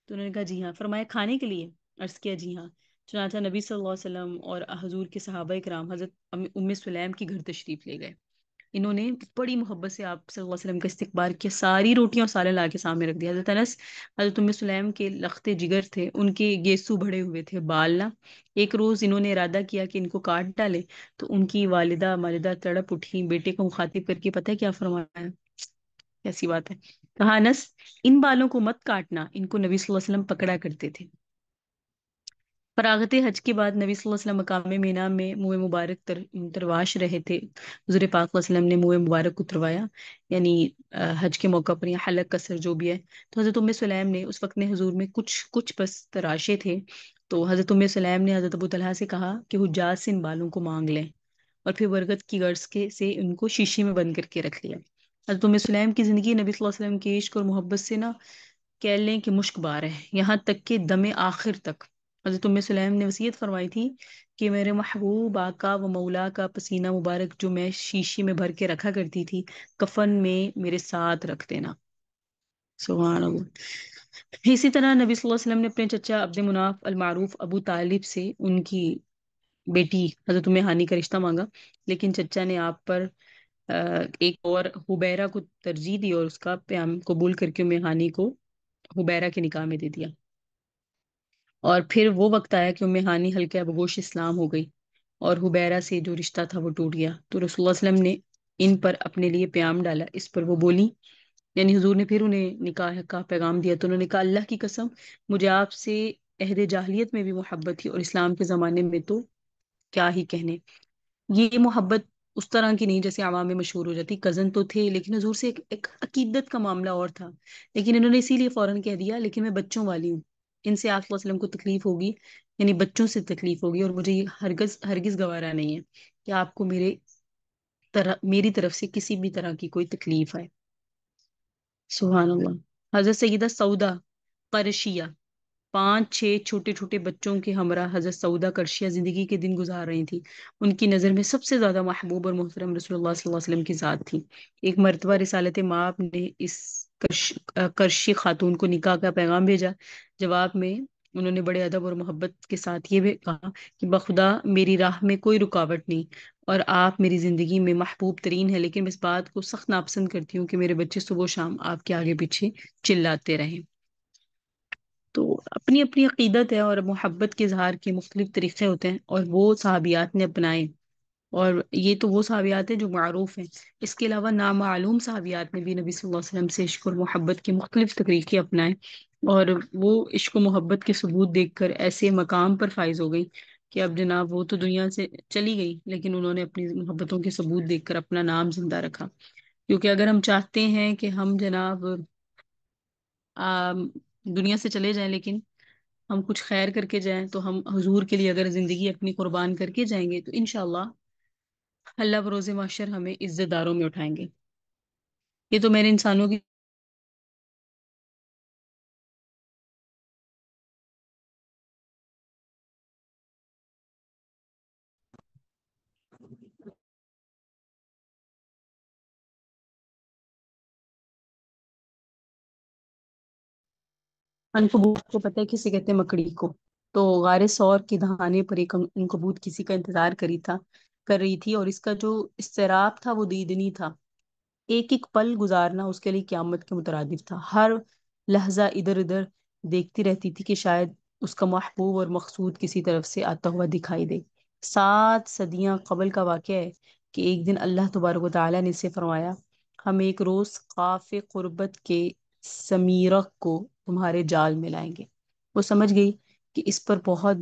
تو انہوں نے کہا جی ہاں. فرمایا کھانے کے لیے؟ عرض کیا جی ہاں. چنانچہ نبی صلی اللہ علیہ وسلم اور حضور کے صحابہ کرام حضرت ام سلیم کی گھر تشریف لے گئے. انہوں نے بڑی محبت سے آپ صلی اللہ علیہ وسلم کا استقبال کیا. ساری روٹیاں اور سالن لا کے سامنے رکھ دیا. حضرت انس حضرت ام سلیم کے لختے جگر تھے. ان کے گیسو بڑے ہوئے تھے بال نہ. ایک روز انہوں نے ارادہ کیا کہ ان کو کاٹ ڈالے تو ان کی والدہ تڑپ اٹھی. بیٹے کو مخاطب کر کے پتہ ہے کیا فرمایا؟ کیسی بات ہے. کہا انس ان بالوں کو مت کاٹنا. ان کو نبی صلی اللہ علیہ وسلم پکڑا کرتے تھے. فراغت حج کے بعد نبی صلی اللہ علیہ وسلم مقام مینا میں منہ مبارک ترواش رہے تھے. حضور پاک صلی اللہ علیہ وسلم نے منہ مبارک کو تروایا. یعنی حج کے موقع پر یا حلق قصر جو بھی ہے. تو حضرت ام سلیم نے اس وقت نے حضور میں کچھ بس تراشے تھے. تو حضرت ام سلیم نے حضرت ابو طلحہ سے کہا کہ حجاج سے ان بالوں کو مانگ لیں اور پھر برکت کی غرض کے سے ان کو شیشے میں بند کر کے رکھ لیا. حضرت ام سلیم کی زندگی نبی صلی اللہ علیہ وسلم کے عشق اور محبت سے نا کہہ لیں کہ مشک بار ہے. یہاں تک کہ دم آخر تک حضرت ام سلیم نے وصیت فرمائی تھی کہ میرے محبوب آقا و مولا کا پسینہ مبارک جو میں شیشے میں بھر کے رکھا کرتی تھی کفن میں میرے ساتھ رکھ دینا. سبحان اللہ. اسی طرح نبی صلی اللہ علیہ وسلم نے اپنے چچا عبد مناف المعروف ابو طالب سے ان کی بیٹی حضرت ام ہانی کا رشتہ مانگا. لیکن چچا نے آپ پر ایک اور حبیرہ کو ترجیح دی اور اس کا پیام قبول کر کے ام ہانی کو حبیرہ کے نکاح میں دے دیا. اور پھر وہ وقت آیا کہ ام ہانی ہلکے بگوش اسلام ہو گئی اور حبیرہ سے جو رشتہ تھا وہ ٹوٹ گیا. تو رسول اللہ صلی اللہ علیہ وسلم نے ان پر اپنے لیے پیام ڈالا. اس پر وہ بولی یعنی حضور نے پھر انہیں نکاح کا پیغام دیا. تو انہوں نے کہا اللہ کی قسم مجھے آپ سے عہد جاہلیت میں بھی محبت تھی اور اسلام کے زمانے میں تو کیا ہی کہنے. یہ محبت اس طرح کی نہیں جیسے عوام میں مشہور ہو جاتی. کزن تو تھے لیکن حضور سے ایک عقیدت کا معاملہ اور تھا. لیکن انہوں نے اسی لیے فوراً کہہ دیا لیکن میں بچوں والی ہوں. ان سے آپ صلی اللہ علیہ وسلم کو تکلیف ہوگی یعنی بچوں سے تکلیف ہوگی اور مجھے یہ ہرگز گوارا نہیں ہے کہ آپ کو میری طرف سے کسی بھی طرح کی کوئی تکلیف ہے. سبحان اللہ. حضرت سیدہ سودا قرشیہ 5 6 چھوٹے چھوٹے بچوں کے ہمراہ حضرت سودا کرشیہ زندگی کے دن گزار رہی تھی. ان کی نظر میں سب سے زیادہ محبوب اور محترم رسول اللہ صلی اللہ علیہ وسلم کی ذات تھی. ایک مرتبہ رسالت مآب نے اس کرشی خاتون کو نکاح کا پیغام بھیجا. جواب میں انہوں نے بڑے ادب اور محبت کے ساتھ یہ بھی کہا کہ بخدا میری راہ میں کوئی رکاوٹ نہیں اور آپ میری زندگی میں محبوب ترین ہے. لیکن میں اس بات کو سخت ناپسند کرتی ہوں کہ میرے بچے صبح و شام آپ کے آگے پیچھے چلاتے رہیں. تو اپنی اپنی عقیدت ہے اور محبت کے اظہار کے مختلف طریقے ہوتے ہیں اور وہ صحابیات نے اپنائے. اور یہ تو وہ صحابیات ہیں جو معروف ہیں. اس کے علاوہ نامعلوم صحابیات نے بھی نبی صلی اللہ علیہ وسلم سے عشق اور محبت کے مختلف طریقے اپنائے اور وہ عشق و محبت کے ثبوت دیکھ کر ایسے مقام پر فائز ہو گئی کہ اب جناب وہ تو دنیا سے چلی گئی لیکن انہوں نے اپنی محبتوں کے ثبوت دیکھ کر اپنا نام زندہ رکھا. کیونکہ اگر ہم چاہتے ہیں کہ ہم جناب دنیا سے چلے جائیں لیکن ہم کچھ خیر کر کے جائیں تو ہم حضور کے لیے اگر زندگی اپنی قربان کر کے جائیں گے تو انشاءاللہ اللہ بروز محشر ہمیں عزت داروں میں اٹھائیں گے. یہ تو میرے انسانوں کی عنکبوت کو پتہ ہے کسے کہتے ہیں؟ مکڑی کو. تو غار ثور کے دہانے پر ایک عنکبوت کسی کا انتظار کر رہی تھی، اور اس کا جو اضطراب تھا وہ دیدنی تھا. ایک ایک پل گزارنا اس کے لیے قیامت کے مترادف تھا. ہر لحظہ ادھر ادھر دیکھتی رہتی تھی کہ شاید اس کا محبوب اور مقصود کسی طرف سے آتا ہوا دکھائی دے. 7 صدیاں قبل کا واقعہ ہے کہ ایک دن اللہ تبارک و تعالیٰ نے اسے فرمایا، ہم ایک روز قاف قربت کے سمیرک کو تمہارے جال میں لائیں گے. وہ سمجھ گئی کہ اس پر بہت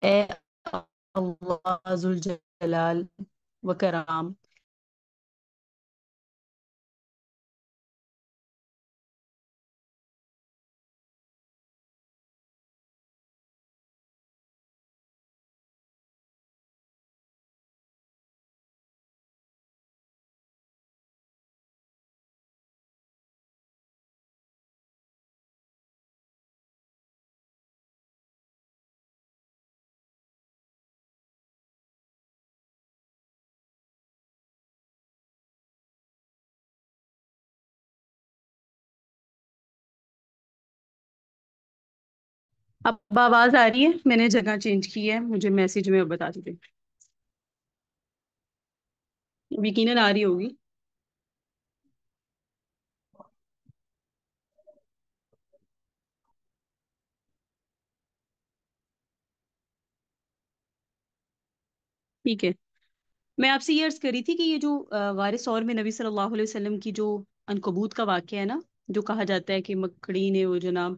اے اللہ ذوالجلال و کرام. اب آواز آ رہی ہے؟ میں نے جگہ چینج کی ہے، مجھے میسج میں بتا دیجیے. یقیناً آ رہی ہوگی. ٹھیک ہے. میں آپ سے یہ عرض کری تھی کہ یہ جو غار ثور میں نبی صلی اللہ علیہ وسلم کی جو عنکبوت کا واقعہ ہے نا، جو کہا جاتا ہے کہ مکڑی نے وہ جناب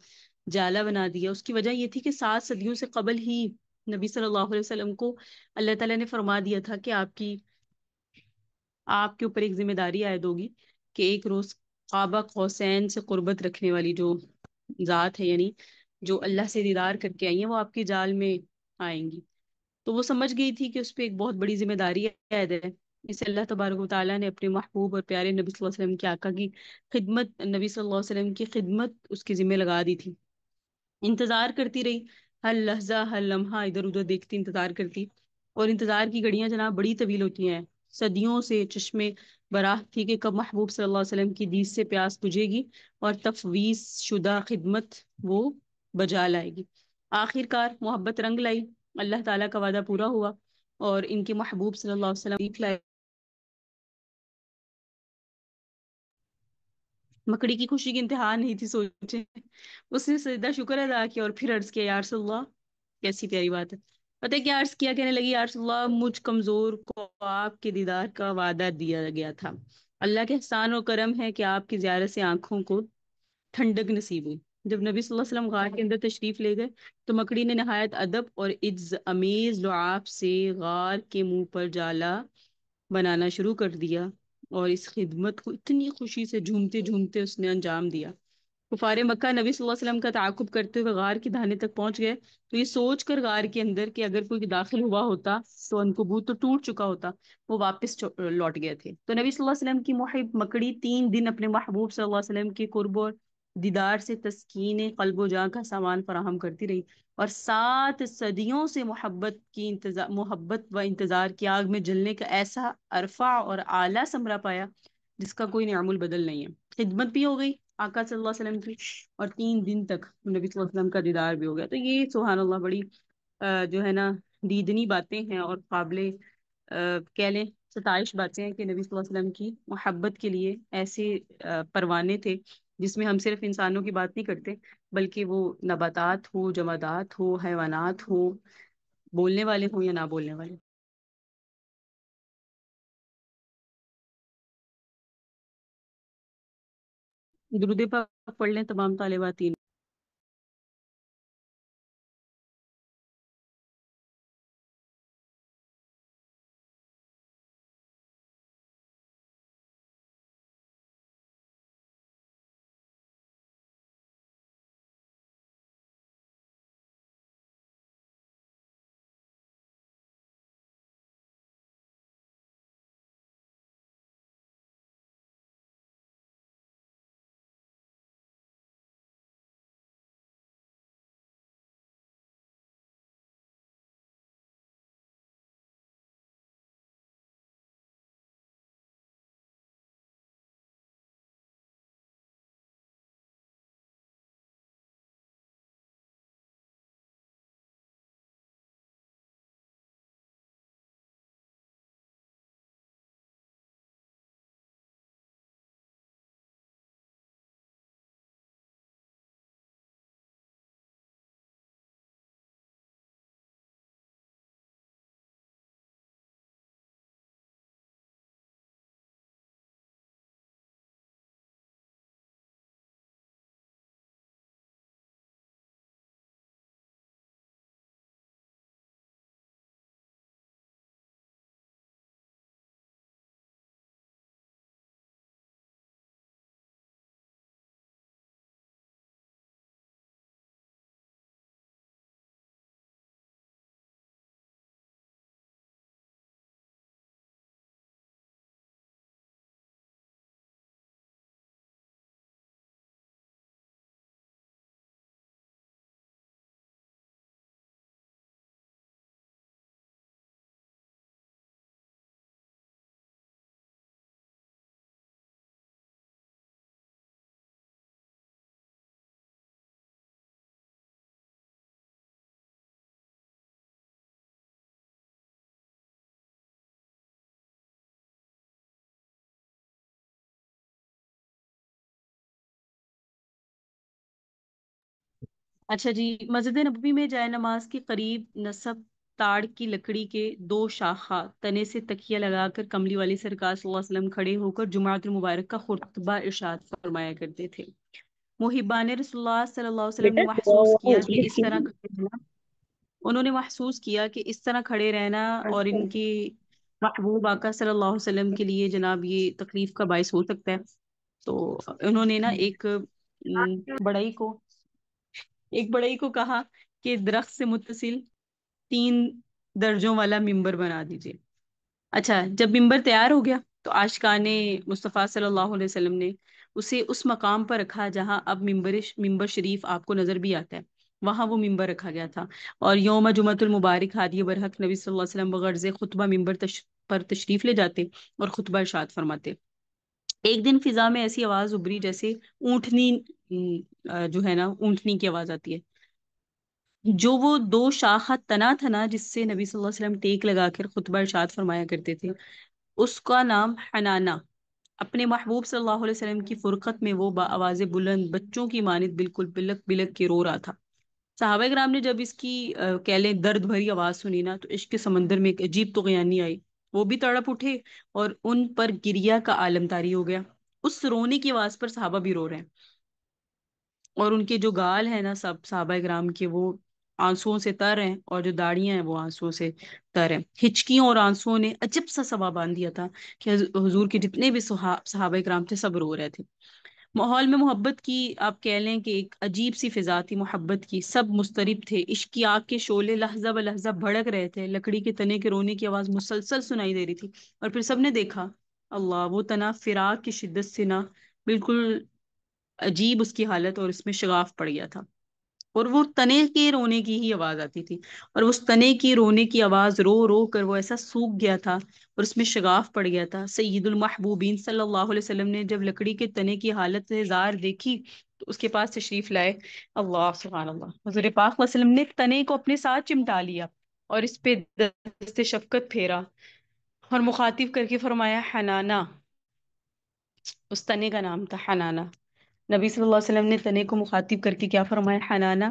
جالا بنا دیا، اس کی وجہ یہ تھی کہ 7 صدیوں سے قبل ہی نبی صلی اللہ علیہ وسلم کو اللہ تعالیٰ نے فرما دیا تھا کہ آپ کے اوپر ایک ذمہ داری عائد ہوگی کہ ایک روز قاب قوسین سے قربت رکھنے والی جو ذات ہے، یعنی جو اللہ سے دیدار کر کے آئی ہیں، وہ آپ کے جال میں آئیں گی. تو وہ سمجھ گئی تھی کہ اس پہ ایک بہت بڑی ذمہ داری عائد ہے. اسے اللہ تبارک و تعالیٰ نے اپنے محبوب اور پیارے نبی صلی اللہ علیہ وسلم کے آقا کی خدمت، نبی صلی اللہ علیہ وسلم کی خدمت اس کے ذمہ لگا دی تھی. انتظار کرتی رہی، ہر لحظہ ہر لمحہ ادھر ادھر دیکھتی، انتظار کرتی. اور انتظار کی گھڑیاں جناب بڑی طویل ہوتی ہیں. صدیوں سے چشمے براہ تھی کہ کب محبوب صلی اللہ علیہ وسلم کی دید سے پیاس بجھے گی اور تفویض شدہ خدمت وہ بجا لائے گی. آخر کار محبت رنگ لائی، اللہ تعالیٰ کا وعدہ پورا ہوا، اور ان کے محبوب صلی اللہ علیہ وسلم لائے. مکڑی کی خوشی کی انتہا نہیں تھی. سوچے اس نے سجدہ شکر ادا کیا اور پھر عرض کیا، یا رسول اللہ. کیسی پیاری بات ہے. پتہ ہے کیا عرض کیا؟ کہنے لگی، یا رسول اللہ، مجھ کمزور کو آپ کے دیدار کا وعدہ دیا گیا تھا. اللہ کے احسان و کرم ہے کہ آپ کی زیارت سے آنکھوں کو ٹھنڈک نصیب ہوئی. جب نبی صلی اللہ علیہ وسلم غار کے اندر تشریف لے گئے تو مکڑی نے نہایت ادب اور عز امیز لعاب سے غار کے منہ پر جالا بنانا شروع کر دیا، اور اس خدمت کو اتنی خوشی سے جھومتے جھومتے اس نے انجام دیا. کفار مکہ نبی صلی اللہ علیہ وسلم کا تعاقب کرتے ہوئے غار کی دہانے تک پہنچ گئے، تو یہ سوچ کر غار کے اندر کہ اگر کوئی داخل ہوا ہوتا تو عنکبوت تو ٹوٹ چکا ہوتا، وہ واپس لوٹ گئے تھے. تو نبی صلی اللہ علیہ وسلم کی محب مکڑی 3 دن اپنے محبوب صلی اللہ علیہ وسلم کے قرب اور دیدار سے تسکین قلب و جاں کا سامان فراہم کرتی رہی، اور 7 صدیوں سے محبت و انتظار کی آگ میں جلنے کا ایسا عرفہ اور اعلیٰ ثمرہ پایا جس کا کوئی نعم البدل نہیں ہے. خدمت بھی ہو گئی آقا صلی اللہ علیہ وسلم کی، اور 3 دن تک نبی صلی اللہ علیہ وسلم کا دیدار بھی ہو گیا. تو یہ سبحان اللہ بڑی جو ہے نا دیدنی باتیں ہیں، اور قابل کہہ لیں ستائش باتیں ہیں کہ نبی صلی اللہ علیہ وسلم کی محبت کے لیے ایسے پروانے تھے جس میں ہم صرف انسانوں کی بات نہیں کرتے، بلکہ وہ نباتات ہو، جمادات ہو، حیوانات ہو، بولنے والے ہوں یا نہ بولنے والے. درود پاک پڑھ لیں تمام طالبات. اچھا جی. مسجد نبوی میں جائے نماز کے قریب نصب تاڑ کی لکڑی کے دو شاخہ تنے سے تکیہ لگا کر کملی والی سرکار صلی اللہ علیہ وسلم کھڑے ہو کر جمعۃ المبارک کا خطبہ ارشاد فرمایا کرتے تھے. محبان رسول اللہ صلی اللہ علیہ وسلم نے بیٹا محسوس کیا کہ اس طرح کھڑے رہنا انہوں نے محسوس کیا کہ اس طرح کھڑے رہنا اور ان کی محبوب آقا صلی اللہ علیہ وسلم کے لیے جناب یہ تکلیف کا باعث ہو سکتا ہے. تو انہوں نے نا بڑائی کو ایک بڑائی کو کہا کہ درخت سے متصل 3 درجوں والا ممبر بنا دیجیے. اچھا جب ممبر تیار ہو گیا تو عاشقان مصطفیٰ صلی اللہ علیہ وسلم نے اسے اس مقام پر رکھا جہاں اب ممبر شریف آپ کو نظر بھی آتا ہے. وہاں وہ ممبر رکھا گیا تھا اور یوم جمعۃ المبارک ہادی برحق نبی صلی اللہ علیہ وسلم بغرض خطبہ ممبر پر تشریف لے جاتے اور خطبہ ارشاد فرماتے. ایک دن فضا میں ایسی آواز ابری جیسے اونٹنی جو ہے نا اونٹنی کی آواز آتی ہے. جو وہ دو شاخہ تنا تھا نا جس سے نبی صلی اللہ علیہ وسلم ٹیک لگا کر خطبہ ارشاد فرمایا کرتے تھے اس کا نام حنانا. اپنے محبوب صلی اللہ علیہ وسلم کی فرقت میں وہ آواز بلند بچوں کی مانند بالکل بلک بلک کے رو رہا تھا. صحابہ کرام نے جب اس کی کہہ لیں درد بھری آواز سنی نا تو عشق کے سمندر میں ایک عجیب طغیانی آئی. وہ بھی تڑپ اٹھے اور ان پر گریا کا عالم طاری ہو گیا. اس رونے کی آواز پر صحابہ بھی رو رہے ہیں اور ان کے جو گال ہیں نا سب صحابہ کرام کے وہ آنسوؤں سے تر ہیں اور جو داڑیاں ہیں وہ آنسوؤں سے تر ہیں. ہچکیوں اور آنسوؤں نے عجب سا سبا باندھ دیا تھا کہ حضور کے جتنے بھی صحابہ کرام تھے سب رو رہے تھے. ماحول میں محبت کی آپ کہہ لیں کہ ایک عجیب سی فضا تھی محبت کی. سب مضطرب تھے. عشق کی آگ کے شعلے لحظہ ب لحظہ بھڑک رہے تھے. لکڑی کے تنے کے رونے کی آواز مسلسل سنائی دے رہی تھی اور پھر سب نے دیکھا اللہ وہ تنا فراق کی شدت سے نا بالکل عجیب اس کی حالت اور اس میں شگاف پڑ گیا تھا اور وہ تنے کے رونے کی ہی آواز آتی تھی اور اس تنے کی رونے کی آواز رو رو کر وہ ایسا سوکھ گیا تھا اور اس میں شگاف پڑ گیا تھا. سید المحبوبین صلی اللہ علیہ وسلم نے جب لکڑی کے تنے کی حالت سے زار دیکھی تو اس کے پاس تشریف لائے. اللہ سبحان اللہ. حضور پاک صلی اللہ علیہ وسلم نے تنے کو اپنے ساتھ چمٹا لیا اور اس پہ دست شفقت پھیرا اور مخاطب کر کے فرمایا حنانا. اس تنے کا نام تھا حنانا. نبی صلی اللہ علیہ وسلم نے تنے کو مخاطب کر کے کیا فرمایا حنانا.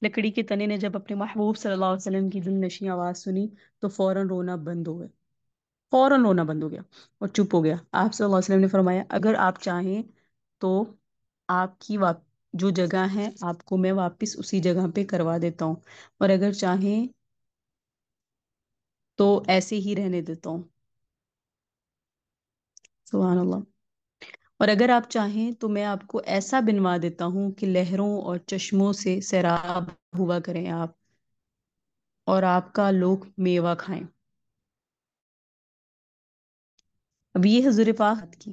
لکڑی کے تنے نے جب اپنے محبوب صلی اللہ علیہ وسلم کی دل نشیں آواز سنی تو فوراً رونا بند ہو گیا. فوراً رونا بند ہو گیا اور چپ ہو گیا. آپ صلی اللہ علیہ وسلم نے فرمایا اگر آپ چاہیں تو آپ کی جو جگہ ہے آپ کو میں واپس اسی جگہ پہ کروا دیتا ہوں، اور اگر چاہیں تو ایسے ہی رہنے دیتا ہوں۔ سبحان اللہ۔ اور اگر آپ چاہیں تو میں آپ کو ایسا بنوا دیتا ہوں کہ لہروں اور چشموں سے سیراب ہوا کریں آپ، اور آپ کا لوگ میوہ کھائیں۔ اب یہ حضور پاک کی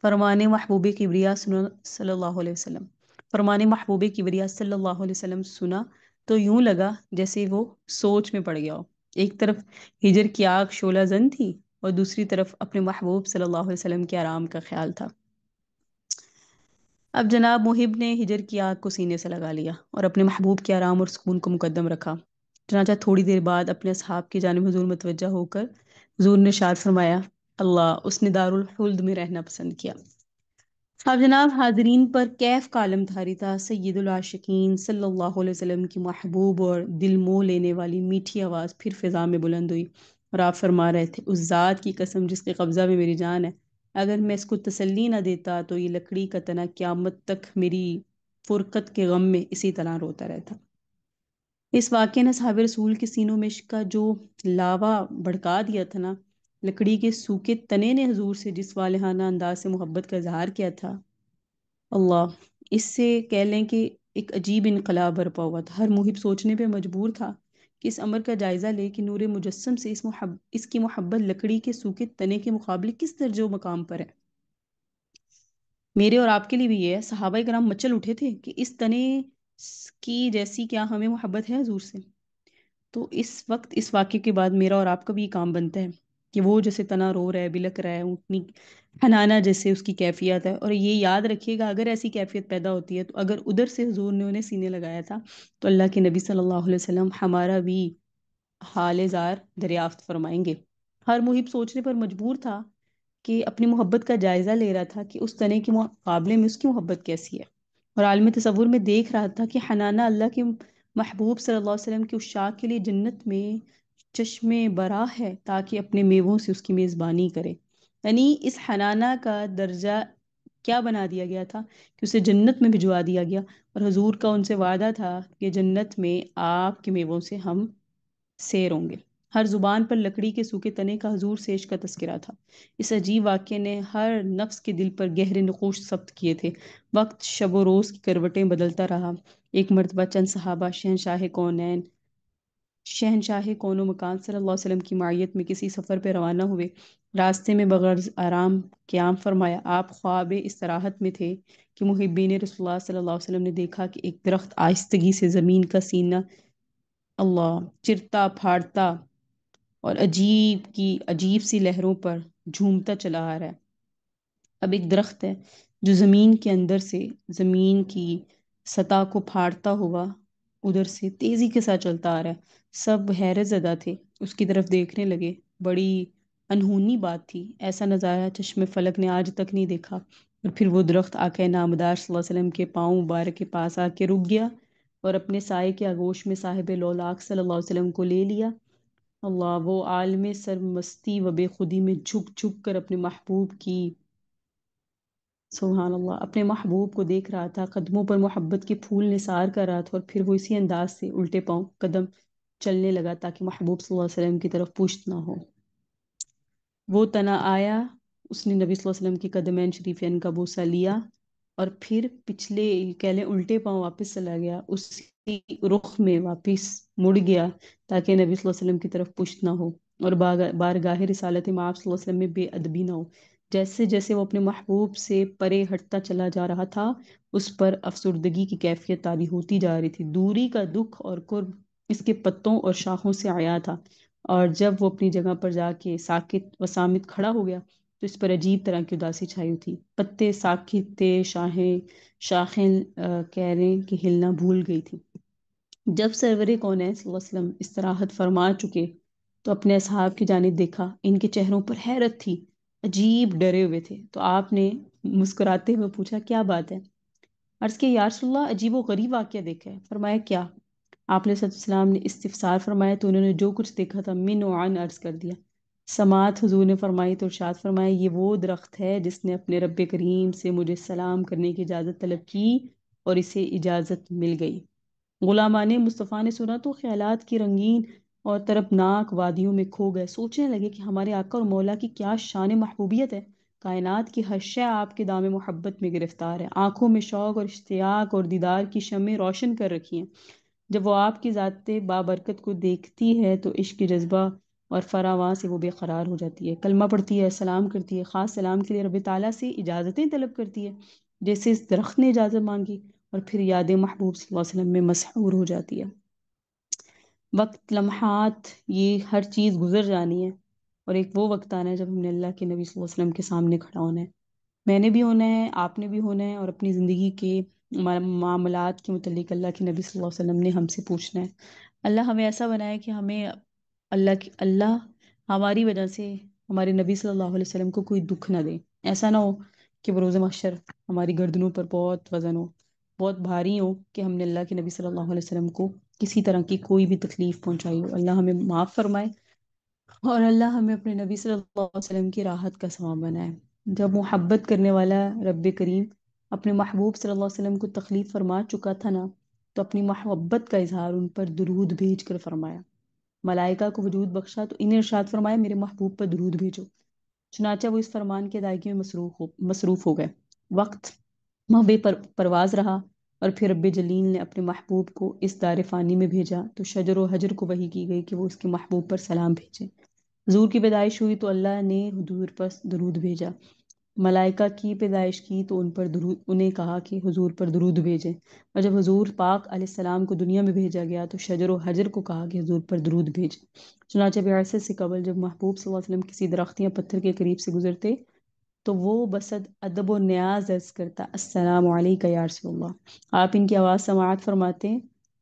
فرمان محبوب کبریا سنا صلی اللہ علیہ وسلم، فرمان محبوب کبریا صلی اللہ علیہ وسلم سنا تو یوں لگا جیسے وہ سوچ میں پڑ گیا ہو۔ ایک طرف ہجر کی آگ شعلہ زن تھی، اور دوسری طرف اپنے محبوب صلی اللہ علیہ وسلم کے آرام کا خیال تھا۔ اب جناب محب نے ہجر کی آگ کو سینے سے لگا لیا اور اپنے محبوب کے آرام اور سکون کو مقدم رکھا۔ چنانچہ تھوڑی دیر بعد اپنے اصحاب کی جانب حضور متوجہ ہو کر حضور نے ارشاد فرمایا، اللہ اس نے دارالخلد میں رہنا پسند کیا۔ اب جناب حاضرین پر کیف کا عالم دھاری تھا۔ سید العاشقین صلی اللہ علیہ وسلم کی محبوب اور دل مو لینے والی میٹھی آواز پھر فضا میں بلند ہوئی، اور آپ فرما رہے تھے، اس ذات کی قسم جس کے قبضہ میں میری جان ہے، اگر میں اس کو تسلی نہ دیتا تو یہ لکڑی کا تنا قیامت تک میری فرقت کے غم میں اسی طرح روتا رہتا۔ اس واقعے نے صحابہ رسول کے سینوں میں عشق کا جو لاوا بھڑکا دیا تھا نا، لکڑی کے سوکھے تنے نے حضور سے جس والہانہ انداز سے محبت کا اظہار کیا تھا، اللہ، اس سے کہہ لیں کہ ایک عجیب انقلاب برپا ہوا تھا۔ ہر محب سوچنے پہ مجبور تھا کہ اس امر کا جائزہ لے کہ نور مجسم سے اس کی محبت لکڑی کے سوکھے تنے کے مقابلے کس درجے و مقام پر ہے۔ میرے اور آپ کے لیے بھی یہ ہے، صحابہ کرام مچل اٹھے تھے کہ اس تنے کی جیسی کیا ہمیں محبت ہے حضور سے۔ تو اس وقت اس واقعے کے بعد میرا اور آپ کا بھی یہ کام بنتا ہے کہ وہ جیسے تنا رو رہا ہے، بلک رہا ہے، اونٹنی حنانا جیسے اس کی کیفیت ہے، اور یہ یاد رکھیے گا اگر ایسی کیفیت پیدا ہوتی ہے تو اگر ادھر سے حضور نے انہیں سینے لگایا تھا تو اللہ کے نبی صلی اللہ علیہ وسلم ہمارا بھی حال زار دریافت فرمائیں گے۔ ہر محب سوچنے پر مجبور تھا کہ اپنی محبت کا جائزہ لے رہا تھا کہ اس تنے کے مقابلے میں اس کی محبت کیسی ہے، اور عالم تصور میں دیکھ رہا تھا کہ حنانا اللہ کے محبوب صلی اللہ علیہ وسلم کے اشاق کے لیے جنت میں چشمے برا ہے تاکہ اپنے میووں سے اس کی میزبانی کرے۔ یعنی اس حنانا کا درجہ کیا بنا دیا گیا تھا کہ اسے جنت میں بھجوا دیا گیا، اور حضور کا ان سے وعدہ تھا کہ جنت میں آپ کے میووں سے ہم سیر ہوں گے۔ ہر زبان پر لکڑی کے سوکھے تنے کا حضور سے عشق کا تذکرہ تھا۔ اس عجیب واقعے نے ہر نفس کے دل پر گہرے نقوش ثبت کیے تھے۔ وقت شب و روز کی کروٹیں بدلتا رہا۔ ایک مرتبہ چند صحابہ شہنشاہ کون و مکان صلی اللہ علیہ وسلم کی معیت میں کسی سفر پہ روانہ ہوئے۔ راستے میں بغرض آرام قیام فرمایا۔ آپ خواب استراحت میں تھے کہ محبین رسول اللہ صلی اللہ علیہ وسلم نے دیکھا کہ ایک درخت آہستگی سے زمین کا سینہ اللہ چرتا پھاڑتا اور عجیب سی لہروں پر جھومتا چلا آ رہا ہے۔ اب ایک درخت ہے جو زمین کے اندر سے زمین کی سطح کو پھاڑتا ہوا ادھر سے تیزی کے ساتھ چلتا آ رہا ہے۔ سب حیرت زدہ تھے، اس کی طرف دیکھنے لگے۔ بڑی انہونی بات تھی، ایسا نظارہ چشم فلک نے آج تک نہیں دیکھا۔ اور پھر وہ درخت آقا نامدار صلی اللہ علیہ وسلم کے پاؤں مبارک کے پاس آ کے رک گیا، اور اپنے سائے کے آغوش میں صاحب لولاک صلی اللہ علیہ وسلم کو لے لیا۔ اللہ، وہ عالم سر مستی و بے خودی میں جھک جھک کر اپنے محبوب کی سبحان اللہ اپنے محبوب کو دیکھ رہا تھا، قدموں پر محبت کے پھول نثار کر رہا تھا، اور پھر وہ اسی انداز سے الٹے پاؤں قدم چلنے لگا تاکہ محبوب صلی اللہ علیہ وسلم کی طرف پشت نہ ہو۔ وہ تنا آیا، اس نے نبی صلی اللہ علیہ وسلم کی قدمین شریفین کا بوسہ لیا، اور پھر پچھلے کہہ لیں الٹے پاؤں واپس چلا گیا، اسی رخ میں واپس مڑ گیا تاکہ نبی صلی اللہ علیہ وسلم کی طرف پشت نہ ہو، اور بارگاہ رسالت مآب صلی اللہ علیہ وسلم میں بے ادبی نہ ہو۔ جیسے جیسے وہ اپنے محبوب سے پرے ہٹتا چلا جا رہا تھا، اس پر افسردگی کی کیفیت طاری ہوتی جا رہی تھی۔ دوری کا دکھ اور قرب اس کے پتوں اور شاخوں سے عیا تھا، اور جب وہ اپنی جگہ پر جا کے ساکت و صامت کھڑا ہو گیا تو اس پر عجیب طرح کی اداسی چھائی ہوئی تھی۔ پتے ساکت تھے، شاخیں کہہ رہے ہیں کہ ہلنا بھول گئی تھی۔ جب سرور کونین صلی اللہ علیہ وسلم استراحت فرما چکے تو اپنے اصحاب کی جانب دیکھا، ان کے چہروں پر حیرت تھی، عجیب ڈرے ہوئے تھے۔ تو آپ نے مسکراتے ہوئے پوچھا، کیا بات ہے؟ عرض کہ یا رسول اللہ، عجیب و غریب واقعہ دیکھا ہے۔ فرمایا کیا؟ آپ علیہ السلام نے استفسار فرمایا تو انہوں نے جو کچھ دیکھا تھا من و عن عرض کر دیا۔ سماعت حضور نے فرمائی تو ارشاد فرمایا یہ وہ درخت ہے جس نے اپنے رب کریم سے مجھے سلام کرنے کی اجازت طلب کی اور اسے اجازت مل گئی۔ غلامان مصطفیٰ نے سنا تو خیالات کی رنگین اور طربناک وادیوں میں کھو گئے، سوچنے لگے کہ ہمارے آقا اور مولا کی کیا شان محبوبیت ہے۔ کائنات کی ہر شے آپ کے دام محبت میں گرفتار ہے، آنکھوں میں شوق اور اشتیاق اور دیدار کی شمع روشن کر رکھی ہیں۔ جب وہ آپ کی ذات بابرکت کو دیکھتی ہے تو عشق کی جذبہ اور فراواں سے وہ بے قرار ہو جاتی ہے، کلمہ پڑھتی ہے، سلام کرتی ہے، خاص سلام کے لیے رب تعالیٰ سے اجازتیں طلب کرتی ہے جیسے اس درخت نے اجازت مانگی، اور پھر یاد محبوب صلی اللہ علیہ وسلم میں مسحور ہو جاتی ہے۔ وقت، لمحات، یہ ہر چیز گزر جانی ہے، اور ایک وہ وقت آنا ہے جب ہم نے اللہ کے نبی صلی اللہ علیہ وسلم کے سامنے کھڑا ہونا ہے۔ میں نے بھی ہونا ہے، آپ نے بھی ہونا ہے، اور اپنی زندگی کے معاملات کے متعلق اللہ کے نبی صلی اللہ علیہ وسلم نے ہم سے پوچھنا ہے۔ اللہ ہمیں ایسا بنائے کہ ہمیں اللہ ہماری وجہ سے ہمارے نبی صلی اللہ علیہ وسلم کو کوئی دکھ نہ دے۔ ایسا نہ ہو کہ بروز محشر ہماری گردنوں پر بہت وزن ہو، بہت بھاری ہو، کہ ہم نے اللہ کے نبی صلی اللہ علیہ وسلم کو کسی طرح کی کوئی بھی تکلیف پہنچائی ہو۔ اللہ ہمیں معاف فرمائے، اور اللہ ہمیں اپنے نبی صلی اللہ علیہ وسلم کی راحت کا سامان بنائے۔ جب محبت کرنے والا رب کریم اپنے محبوب صلی اللہ علیہ وسلم کو تکلیف فرما چکا تھا نا، تو اپنی محبت کا اظہار ان پر درود بھیج کر فرمایا۔ ملائکہ کو وجود بخشا تو انہیں ارشاد فرمایا میرے محبوب پر درود بھیجو۔ چنانچہ وہ اس فرمان کی ادائیگی میں مصروف ہو گئے۔ وقت پرواز رہا، اور پھر رب جلیل نے اپنے محبوب کو اس دار فانی میں بھیجا تو شجر و حجر کو وحی کی گئی کہ وہ اس کے محبوب پر سلام بھیجے۔ حضور کی پیدائش ہوئی تو اللہ نے حضور پر درود بھیجا۔ ملائکہ کی پیدائش کی تو انہیں کہا کہ حضور پر درود بھیجیں، اور جب حضور پاک علیہ السلام کو دنیا میں بھیجا گیا تو شجر و حجر کو کہا کہ حضور پر درود بھیجیں۔ چنانچہ بعثت سے قبل جب محبوب صلی اللہ علیہ وسلم کسی درخت یا پتھر کے قریب سے گزرتے تو وہ بصد ادب و نیاز عرض کرتا السلام علیکہ یا رسول اللہ۔ آپ ان کی آواز سماعت فرماتے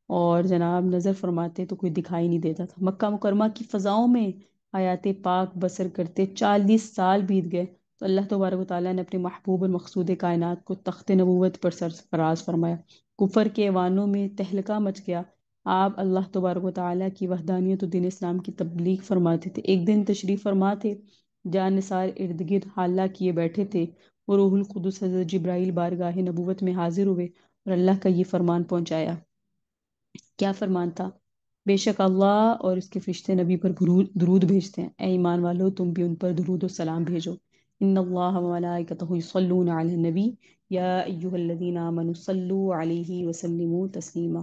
اور جناب نظر فرماتے تو کوئی دکھائی نہیں دیتا تھا۔ مکہ مکرمہ کی فضاؤں میں حیات پاک بسر کرتے 40 سال بیت گئے تو اللہ تبارک و تعالیٰ نے اپنے محبوب اور مقصود کائنات کو تخت نبوت پر سرفراز فرمایا۔ کفر کے ایوانوں میں تہلکہ مچ گیا، آپ اللہ تبارک و تعالیٰ کی وحدانیت و دین اسلام کی تبلیغ فرماتے تھے۔ ایک دن تشریف فرما تھے، جان نثار ارد گرد حالہ کیے بیٹھے تھے، اور روح القدس حضرت جبرائیل بارگاہ نبوت میں حاضر ہوئے اور اللہ کا یہ فرمان پہنچایا۔ کیا فرمان تھا؟ بے شک اللہ اور اس کے فرشتے نبی پر درود بھیجتے ہیں، اے ایمان والو تم بھی ان پر درود و سلام بھیجو۔ ان اللہ و ملائکتہ یصلون علی النبی یا ایھا الذین آمنوا صلوا علیہ وسلموا تسلیما۔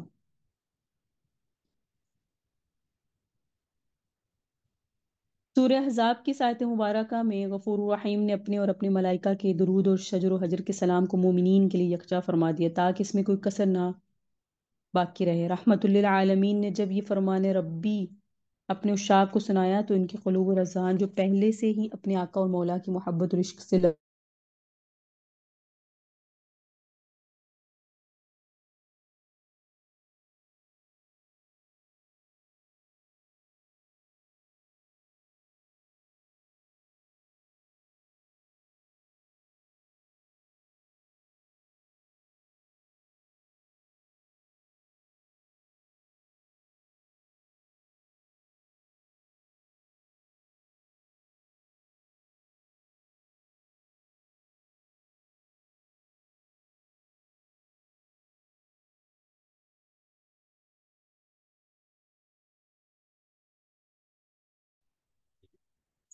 سورہ احزاب کی آیت مبارکہ میں غفور الرحیم نے اپنے اور اپنے ملائکہ کے درود اور شجر و حجر کے سلام کو مومنین کے لیے یکجا فرما دیا تاکہ اس میں کوئی کسر نہ باقی رہے۔ رحمت للعالمین نے جب یہ فرمان ربی اپنے اشاق کو سنایا تو ان کے قلوب و اذہان جو پہلے سے ہی اپنے آقا اور مولا کی محبت اور عشق سے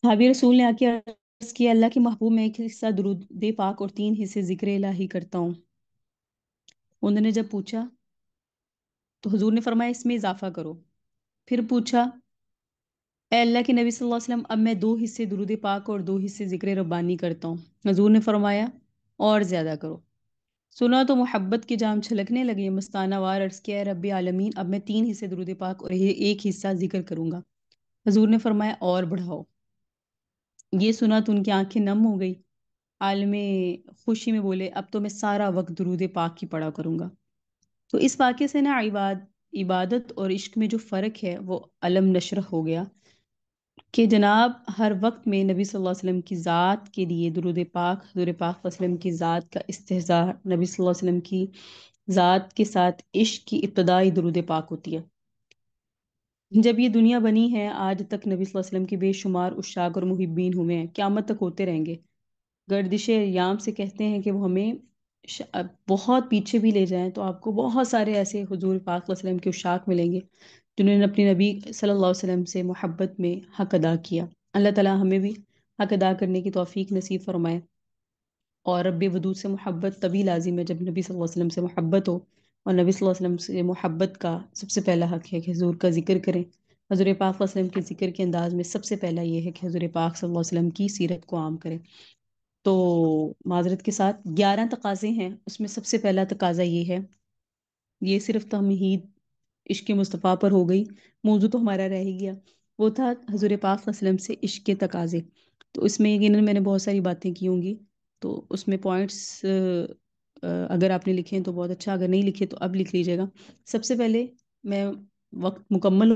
صحابی رسول نے آ کے عرض کیا اللہ کے محبوب میں ایک حصہ درود پاک اور 3 حصے ذکر الہی کرتا ہوں۔ انہوں نے جب پوچھا تو حضور نے فرمایا اس میں اضافہ کرو۔ پھر پوچھا اے اللہ کے نبی صلی اللہ علیہ وسلم اب میں 2 حصے درود پاک اور 2 حصے ذکر ربانی کرتا ہوں۔ حضور نے فرمایا اور زیادہ کرو۔ سنا تو محبت کے جام چھلکنے لگے، مستانہ وار عرض کیا اے رب عالمین اب میں 3 حصے درود پاک اور 1 حصہ ذکر کروں گا۔ حضور نے فرمایا اور بڑھاؤ۔ یہ سنا تو ان کی آنکھیں نم ہو گئی، عالم خوشی میں بولے اب تو میں سارا وقت درود پاک کی پڑھا کروں گا۔ تو اس واقعے سے نا عبادت اور عشق میں جو فرق ہے وہ علم نشرح ہو گیا کہ جناب ہر وقت میں نبی صلی اللہ علیہ وسلم کی ذات کے لیے درود پاک، حضور پاک صلی اللہ علیہ وسلم کی ذات کا استحضاء، نبی صلی اللہ علیہ وسلم کی ذات کے ساتھ عشق کی ابتدائی درود پاک ہوتی ہے۔ جب یہ دنیا بنی ہے آج تک نبی صلی اللہ علیہ وسلم کے بے شمار عشاق اور محبین ہوئے ہیں، قیامت تک ہوتے رہیں گے۔ گردش ایام سے کہتے ہیں کہ وہ ہمیں بہت پیچھے بھی لے جائیں تو آپ کو بہت سارے ایسے حضور پاک صلی اللہ علیہ وسلم کے عشاق ملیں گے جنہوں نے اپنے نبی صلی اللہ علیہ وسلم سے محبت میں حق ادا کیا۔ اللہ تعالیٰ ہمیں بھی حق ادا کرنے کی توفیق نصیب فرمائے۔ اور رب ودود سے محبت تبھی لازم ہے جب نبی صلی اللہ علیہ وسلم سے محبت ہو، اور نبی صلی اللہ علیہ وسلم سے محبت کا سب سے پہلا حق ہے کہ حضور کا ذکر کریں۔ حضور پاک صلی اللہ علیہ وسلم کے ذکر کے انداز میں سب سے پہلا یہ ہے کہ حضور پاک صلی اللہ علیہ وسلم کی سیرت کو عام کریں۔ تو معذرت کے ساتھ 11 تقاضے ہیں، اس میں سب سے پہلا تقاضا یہ ہے، یہ صرف تمہید عشق مصطفیٰ پر ہو گئی، موضوع تو ہمارا رہ ہی گیا، وہ تھا حضور پاک صلی اللہ علیہ وسلم سے عشق کے تقاضے۔ تو اس میں یقیناً میں نے بہت ساری باتیں کی ہوں گی، تو اس میں پوائنٹس اگر آپ نے لکھے ہیں تو بہت اچھا، اگر نہیں لکھے تو اب لکھ لیجیے گا۔ سب سے پہلے میں وقت مکمل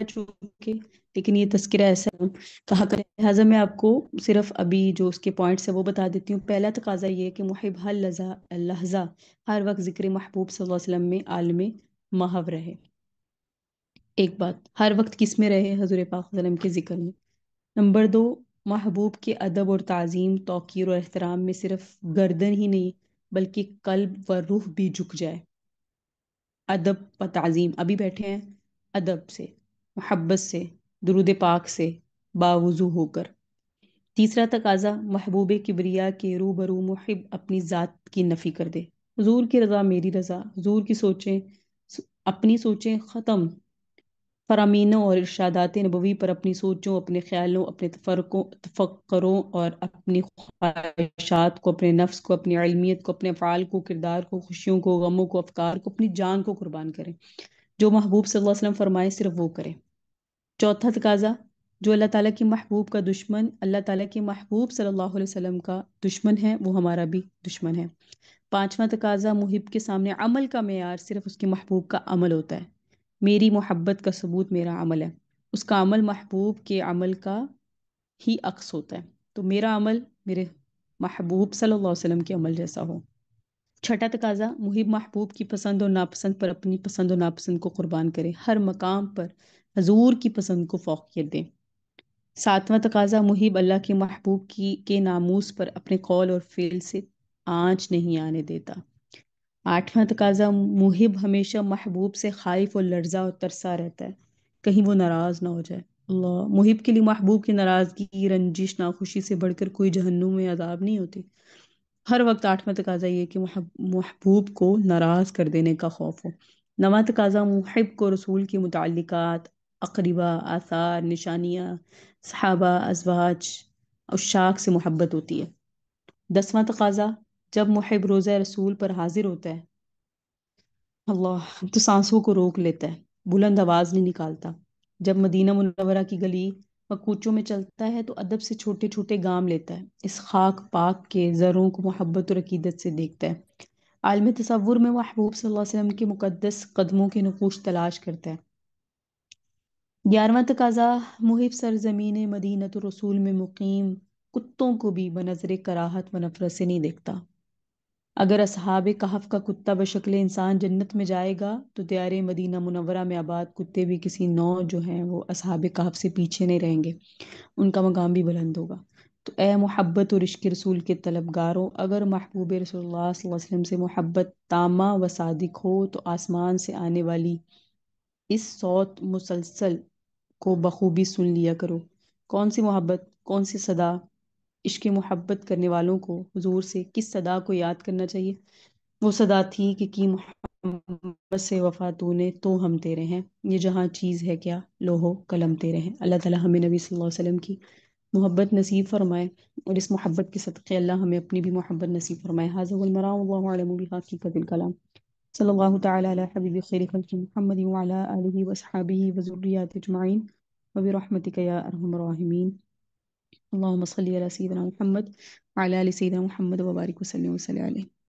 چونکہ لیکن یہ تذکرہ ایسا کہا کرے، لہٰذا میں آپ کو صرف ابھی جو اس کے پوائنٹس ہیں وہ بتا دیتی ہوں۔ پہلا تقاضا یہ ہے کہ محب ہر لحظہ ہر وقت ذکر محبوب صلی اللہ علیہ وسلم میں عالم محو رہے۔ ایک بات، ہر وقت کس میں رہے؟ حضور پاک صلی اللہ علیہ وسلم کے ذکر میں۔ نمبر دو، محبوب کے ادب اور تعظیم، توقیر اور احترام میں صرف گردن ہی نہیں بلکہ قلب و روح بھی جھک جائے۔ ادب و تعظیم، ابھی بیٹھے ہیں ادب سے، محبت سے، درود پاک سے باوضو ہو کر۔ تیسرا تقاضا، محبوب کبریا کے روبرو محب اپنی ذات کی نفی کر دے۔ حضور کی رضا میری رضا، حضور کی سوچیں اپنی سوچیں ختم، فرامینوں اور ارشادات نبوی پر اپنی سوچوں، اپنے خیالوں، اپنے تفکروں اور اپنی خواہشات کو، اپنے نفس کو، اپنی علمیت کو، اپنے افعال کو، کردار کو، خوشیوں کو، غموں کو، افکار کو، اپنی جان کو قربان کریں۔ جو محبوب صلی اللہ علیہ وسلم فرمائے صرف وہ کریں۔ چوتھا تقاضا، جو اللہ تعالیٰ کے محبوب کا دشمن، اللہ تعالیٰ کے محبوب صلی اللہ علیہ وسلم کا دشمن ہے، وہ ہمارا بھی دشمن ہے۔ پانچواں تقاضا، محب کے سامنے عمل کا معیار صرف اس کے محبوب کا عمل ہوتا ہے۔ میری محبت کا ثبوت میرا عمل ہے، اس کا عمل محبوب کے عمل کا ہی عکس ہوتا ہے۔ تو میرا عمل میرے محبوب صلی اللہ علیہ وسلم کے عمل جیسا ہو۔ چھٹا تقاضا، محب محبوب کی پسند اور ناپسند پر اپنی پسند اور ناپسند کو قربان کرے، ہر مقام پر حضور کی پسند کو فوقیت دیں۔ ساتواں تقاضا، محب اللہ کے محبوب کے ناموس پر اپنے قول اور فعل سے آنچ نہیں آنے دیتا۔ آٹھواں تقاضا، محب ہمیشہ محبوب سے خائف اور لرزا اور ترسا رہتا ہے، کہیں وہ ناراض نہ ہو جائے۔ اللہ، محب کے لیے محبوب کی ناراضگی، رنجش، ناخوشی سے بڑھ کر کوئی جہنم میں عذاب نہیں ہوتی۔ ہر وقت آٹھواں تقاضا یہ کہ محبوب کو ناراض کر دینے کا خوف ہو۔ نواں تقاضا، محب کو رسول کے متعلقات، اقربا، آثار، نشانیاں، صحابہ، ازواج، عشاق سے محبت ہوتی ہے۔ دسواں تقاضا، جب محب روزہ رسول پر حاضر ہوتا ہے اللہ تو سانسوں کو روک لیتا ہے، بلند آواز نہیں نکالتا۔ جب مدینہ منورہ کی گلی و کوچوں میں چلتا ہے تو ادب سے چھوٹے چھوٹے گام لیتا ہے، اس خاک پاک کے زروں کو محبت اور عقیدت سے دیکھتا ہے۔ عالم تصور میں محبوب صلی اللہ علیہ وسلم کے مقدس قدموں کے نقوش تلاش کرتا ہے۔ 11واں تقاضا، محب سرزمین مدینۃ الرسول میں مقیم کتوں کو بھی بنظر کراہت و نفرت سے نہیں دیکھتا۔ اگر اصحاب کہف کا کتا بشکل انسان جنت میں جائے گا تو دیار مدینہ منورہ میں آباد کتے بھی کسی نوع جو ہیں وہ اصحاب کہف سے پیچھے نہیں رہیں گے، ان کا مقام بھی بلند ہوگا۔ تو اے محبت اور عشق رسول کے طلبگاروں، اگر محبوب رسول اللہ صلی اللہ علیہ وسلم سے محبت تامہ و صادق ہو تو آسمان سے آنے والی اس صوت مسلسل کو بخوبی سن لیا کرو۔ کون سی محبت، کون سی صدا؟ عشق محبت کرنے والوں کو حضور سے کس صدا کو یاد کرنا چاہیے؟ وہ صدا تھی کہ کی محمد سے وفا تو نے تو ہم تیرے ہیں، یہ جہاں چیز ہے کیا لوہو قلم تیرے ہیں۔ اللہ تعالیٰ ہمیں نبی صلی اللہ علیہ وسلم کی محبت نصیب فرمائے، اور اس محبت کے صدقے اللہ ہمیں اپنی بھی محبت نصیب فرمائے۔ ھذا هو المرام، واللہ اعلم بحقیقت الکلام۔ صلی اللہ تعالی علی حبیب خیر خلق محمد وعلی آلہ واصحابہ وذریات اجمعین وبرحمتک یا ارحم الراحمین۔ اللهم صل علی سیدنا محمد وعلی آل سیدنا محمد وبارک وسلم علیہ۔